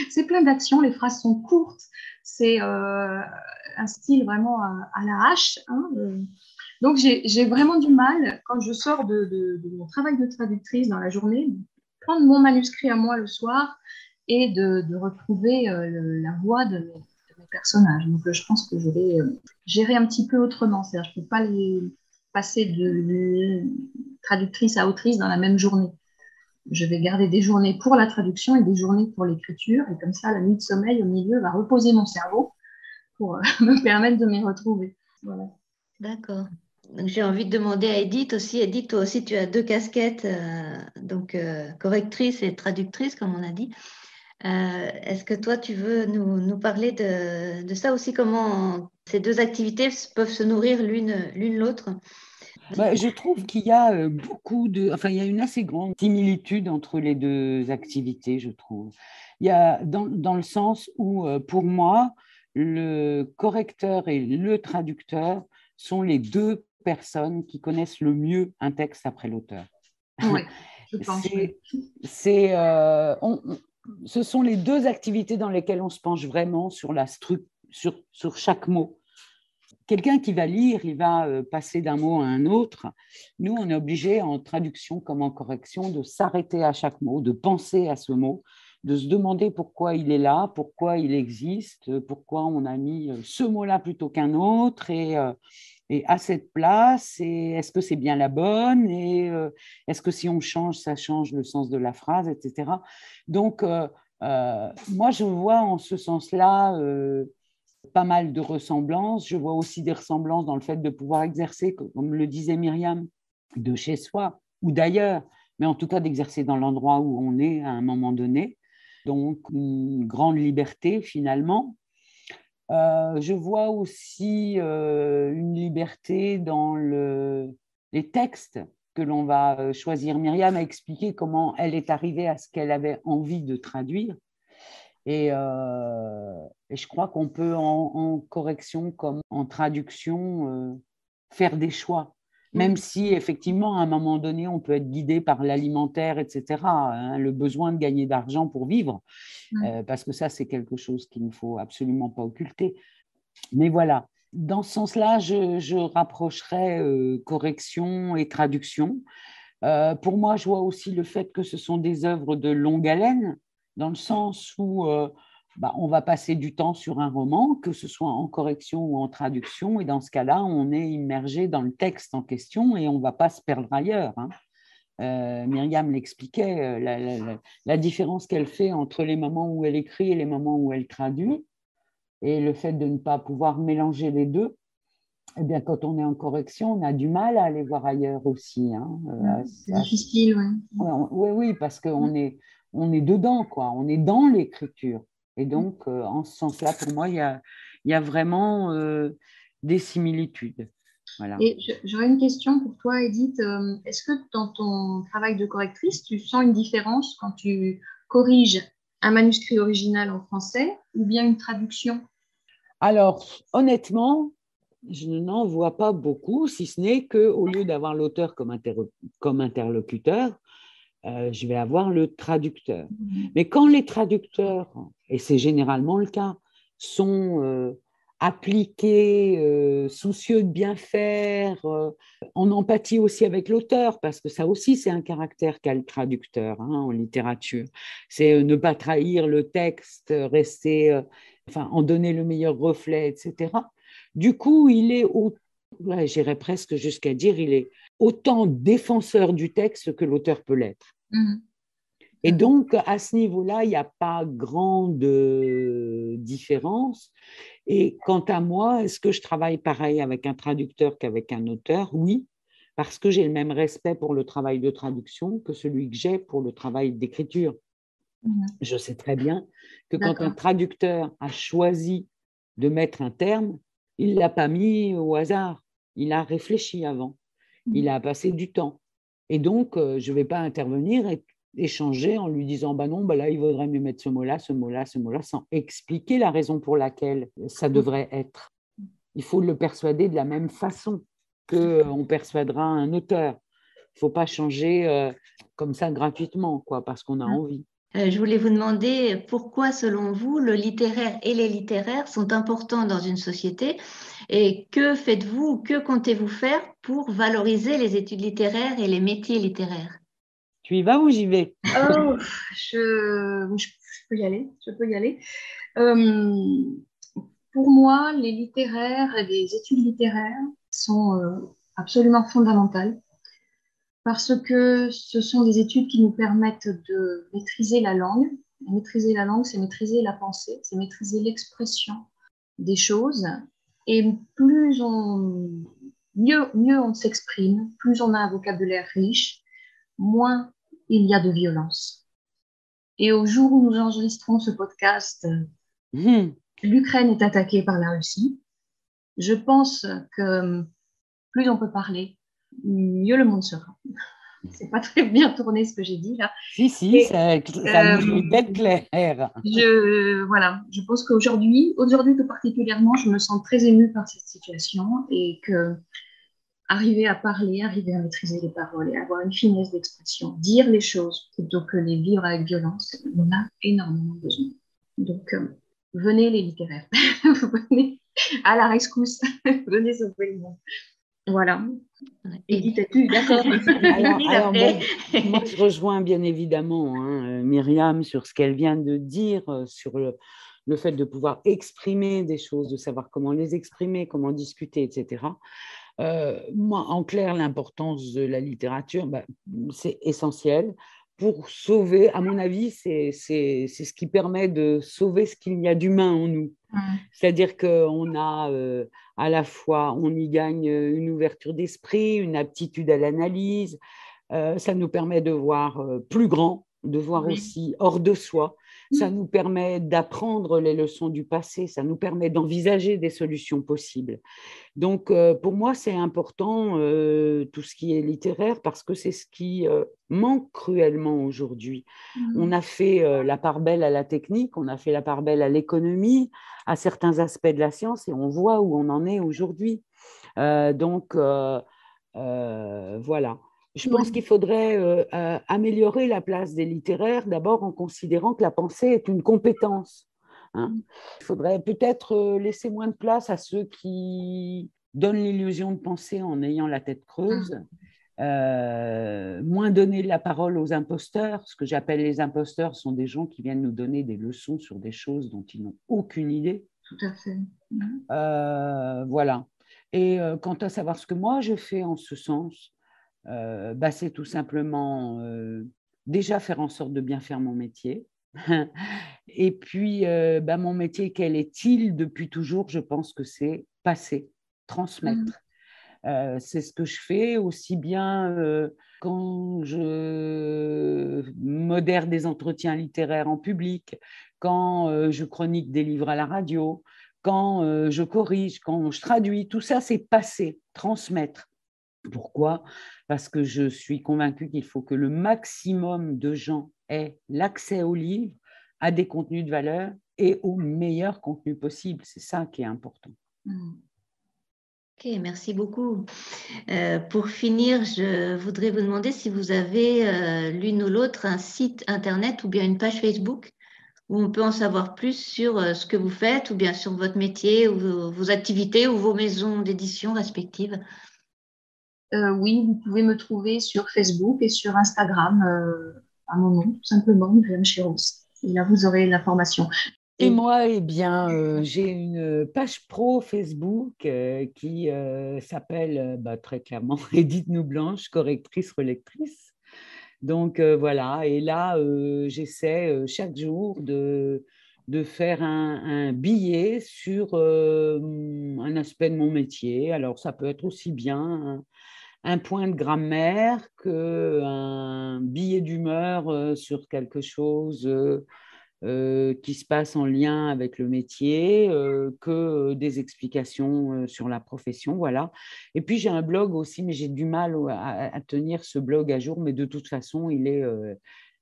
C'est plein d'actions, les phrases sont courtes. C'est un style vraiment à la hache, hein. Donc, j'ai vraiment du mal, quand je sors de mon travail de traductrice dans la journée, prendre mon manuscrit à moi le soir et de retrouver la voix de mes personnages. Donc, je pense que je vais gérer un petit peu autrement. C'est-à-dire, je ne peux pas les passer de traductrice à autrice dans la même journée. Je vais garder des journées pour la traduction et des journées pour l'écriture. Et comme ça, la nuit de sommeil au milieu va reposer mon cerveau pour me permettre de m'y retrouver. Voilà. D'accord. Donc, j'ai envie de demander à Edith aussi. Edith, toi aussi, tu as deux casquettes, donc correctrice et traductrice, comme on a dit. Est-ce que toi, tu veux nous parler de ça aussi, comment ces deux activités peuvent se nourrir l'une l'autre? Je trouve qu'il y a il y a une assez grande similitude entre les deux activités, je trouve. Il y a dans le sens où, pour moi, le correcteur et le traducteur sont les deux personnes qui connaissent le mieux un texte après l'auteur. Oui, je pense. Ce sont les deux activités dans lesquelles on se penche vraiment sur sur chaque mot. Quelqu'un qui va lire, il va passer d'un mot à un autre. Nous, on est obligé, en traduction comme en correction, de s'arrêter à chaque mot, de penser à ce mot, de se demander pourquoi il est là, pourquoi il existe, pourquoi on a mis ce mot-là plutôt qu'un autre, et à cette place, et est-ce que c'est bien la bonne, et est-ce que si on change, ça change le sens de la phrase, etc. Donc, moi, je vois en ce sens-là pas mal de ressemblances. Je vois aussi des ressemblances dans le fait de pouvoir exercer, comme le disait Myriam, de chez soi ou d'ailleurs, mais en tout cas d'exercer dans l'endroit où on est à un moment donné. Donc, une grande liberté finalement. Je vois aussi une liberté dans les textes que l'on va choisir. Myriam a expliqué comment elle est arrivée à ce qu'elle avait envie de traduire. Et je crois qu'on peut en correction comme en traduction faire des choix, même si effectivement à un moment donné on peut être guidé par l'alimentaire, etc., hein, le besoin de gagner d'argent pour vivre, parce que ça c'est quelque chose qu'il ne faut absolument pas occulter. Mais voilà, dans ce sens-là, je rapprocherais correction et traduction. Pour moi, je vois aussi le fait que ce sont des œuvres de longue haleine, dans le sens où on va passer du temps sur un roman, que ce soit en correction ou en traduction, et dans ce cas-là, on est immergé dans le texte en question et on ne va pas se perdre ailleurs, hein. Myriam l'expliquait, la différence qu'elle fait entre les moments où elle écrit et les moments où elle traduit, et le fait de ne pas pouvoir mélanger les deux. Eh bien, quand on est en correction, on a du mal à aller voir ailleurs aussi, hein. C'est difficile, oui. Oui, oui, parce qu'on est dedans, quoi. On est dans l'écriture. Et donc, en ce sens-là, pour moi, il y a vraiment des similitudes. Voilà. Et j'aurais une question pour toi, Edith. Est-ce que dans ton travail de correctrice, tu sens une différence quand tu corriges un manuscrit original en français ou bien une traduction? Alors, honnêtement, je n'en vois pas beaucoup, si ce n'est qu'au lieu d'avoir l'auteur comme interlocuteur, je vais avoir le traducteur. Mais quand les traducteurs, et c'est généralement le cas, sont appliqués, soucieux de bien faire, en empathie aussi avec l'auteur, parce que ça aussi, c'est un caractère qu'a le traducteur, hein, en littérature. C'est ne pas trahir le texte, rester, en donner le meilleur reflet, etc. Du coup, j'irais presque jusqu'à dire, il est autant défenseur du texte que l'auteur peut l'être. Et donc, à ce niveau-là, il n'y a pas grande différence. Et quant à moi, est-ce que je travaille pareil avec un traducteur qu'avec un auteur? Oui, parce que j'ai le même respect pour le travail de traduction que celui que j'ai pour le travail d'écriture. Je sais très bien que quand un traducteur a choisi de mettre un terme, il ne l'a pas mis au hasard. Il a réfléchi avant. Il a passé du temps. Et donc, je ne vais pas intervenir et échanger en lui disant bah non, bah là, il vaudrait mieux mettre ce mot-là, ce mot-là, ce mot-là, sans expliquer la raison pour laquelle ça devrait être. Il faut le persuader de la même façon qu'on persuadera un auteur. Il ne faut pas changer comme ça gratuitement, quoi, parce qu'on a envie. Je voulais vous demander pourquoi, selon vous, le littéraire et les littéraires sont importants dans une société et que faites-vous, que comptez-vous faire pour valoriser les études littéraires et les métiers littéraires? Tu y vas ou j'y vais? Oh, je peux y aller. Je peux y aller. Pour moi, les littéraires et les études littéraires sont absolument fondamentales parce que ce sont des études qui nous permettent de maîtriser la langue. Et maîtriser la langue, c'est maîtriser la pensée, c'est maîtriser l'expression des choses. Et mieux on s'exprime, plus on a un vocabulaire riche, moins il y a de violence. Et au jour où nous enregistrons ce podcast, l'Ukraine est attaquée par la Russie. Je pense que plus on peut parler, mieux le monde sera. C'est pas très bien tourné ce que j'ai dit là. Si, ça mérite d'être clair. Je pense qu'aujourd'hui tout particulièrement, je me sens très émue par cette situation et que arriver à parler, arriver à maîtriser les paroles et avoir une finesse d'expression, dire les choses plutôt que les vivre avec violence, on en a énormément besoin. Donc, venez les littéraires, venez à la rescousse, venez sauver le monde. Voilà. Edith, es-tu d'accord? alors moi, je rejoins bien évidemment Myriam sur ce qu'elle vient de dire, sur le fait de pouvoir exprimer des choses, de savoir comment les exprimer, comment discuter, etc. Moi, en clair, l'importance de la littérature, c'est essentiel pour sauver, à mon avis, c'est ce qui permet de sauver ce qu'il y a d'humain en nous. C'est-à-dire qu'on a à la fois, on y gagne une ouverture d'esprit, une aptitude à l'analyse, ça nous permet de voir plus grand, de voir aussi hors de soi, ça nous permet d'apprendre les leçons du passé, ça nous permet d'envisager des solutions possibles. Donc, pour moi, c'est important tout ce qui est littéraire parce que c'est ce qui manque cruellement aujourd'hui. On a fait la part belle à la technique, on a fait la part belle à l'économie, à certains aspects de la science et on voit où on en est aujourd'hui. Voilà. Je pense qu'il faudrait améliorer la place des littéraires, d'abord en considérant que la pensée est une compétence. Il faudrait peut-être laisser moins de place à ceux qui donnent l'illusion de penser en ayant la tête creuse, moins donner la parole aux imposteurs. Ce que j'appelle les imposteurs sont des gens qui viennent nous donner des leçons sur des choses dont ils n'ont aucune idée. Tout à fait. Voilà. Et quant à savoir ce que moi je fais en ce sens, c'est tout simplement déjà faire en sorte de bien faire mon métier. Et puis, mon métier, quel est-il depuis toujours? Je pense que c'est passer. transmettre. C'est ce que je fais aussi bien quand je modère des entretiens littéraires en public, quand je chronique des livres à la radio, quand je corrige, quand je traduis. Tout ça, c'est passer, transmettre. Pourquoi ? Parce que je suis convaincue qu'il faut que le maximum de gens aient l'accès aux livres, à des contenus de valeur et au meilleur contenu possible. C'est ça qui est important. Ok, merci beaucoup. Pour finir, je voudrais vous demander si vous avez l'une ou l'autre un site internet ou bien une page Facebook où on peut en savoir plus sur ce que vous faites ou bien sur votre métier ou vos activités ou vos maisons d'édition respectives. Oui, vous pouvez me trouver sur Facebook et sur Instagram à mon nom, tout simplement, Myriam Chiros. Et là, vous aurez l'information. Et moi, eh bien, j'ai une page pro Facebook qui s'appelle très clairement Edith Noublanche, correctrice, relectrice. Donc voilà, et là, j'essaie chaque jour de faire un billet sur un aspect de mon métier. Alors, ça peut être aussi bien un point de grammaire qu'un billet d'humeur sur quelque chose qui se passe en lien avec le métier, que des explications sur la profession, voilà. Et puis, j'ai un blog aussi, mais j'ai du mal à tenir ce blog à jour, mais de toute façon, il est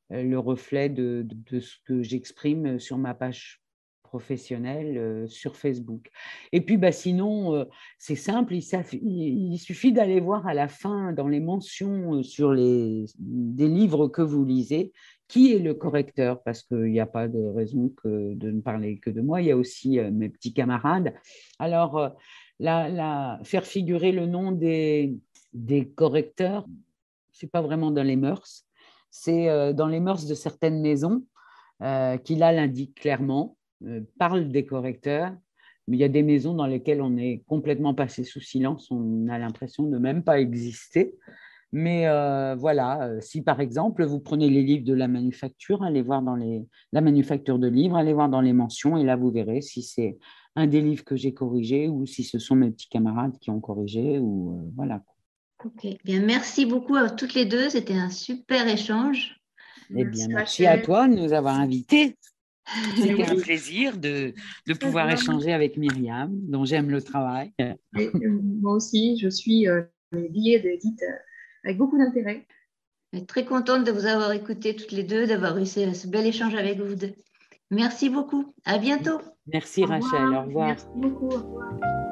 le reflet de ce que j'exprime sur ma page professionnelle sur Facebook. Et puis, sinon, c'est simple, il suffit d'aller voir à la fin, dans les mentions sur des livres que vous lisez, qui est le correcteur, parce qu'il n'y a pas de raison de ne parler que de moi, il y a aussi mes petits camarades. Alors, faire figurer le nom des correcteurs, ce n'est pas vraiment dans les mœurs, c'est dans les mœurs de certaines maisons qui, là, l'indiquent clairement, parlent des correcteurs, mais il y a des maisons dans lesquelles on est complètement passé sous silence, on a l'impression de même pas exister. Mais voilà, si par exemple, vous prenez les livres de la manufacture, allez voir dans la manufacture de livres, allez voir dans les mentions, et là, vous verrez si c'est un des livres que j'ai corrigé ou si ce sont mes petits camarades qui ont corrigé, ou voilà. Ok, bien, merci beaucoup à toutes les deux, c'était un super échange. Eh bien, merci à toi de nous avoir invités. C'était un plaisir de pouvoir échanger avec Myriam, dont j'aime le travail. Et moi aussi, je suis les billets d'Edith avec beaucoup d'intérêt. Je suis très contente de vous avoir écouté toutes les deux, d'avoir eu ce bel échange avec vous deux. Merci beaucoup. À bientôt. Merci Rachel. Au revoir. Merci beaucoup. Au revoir.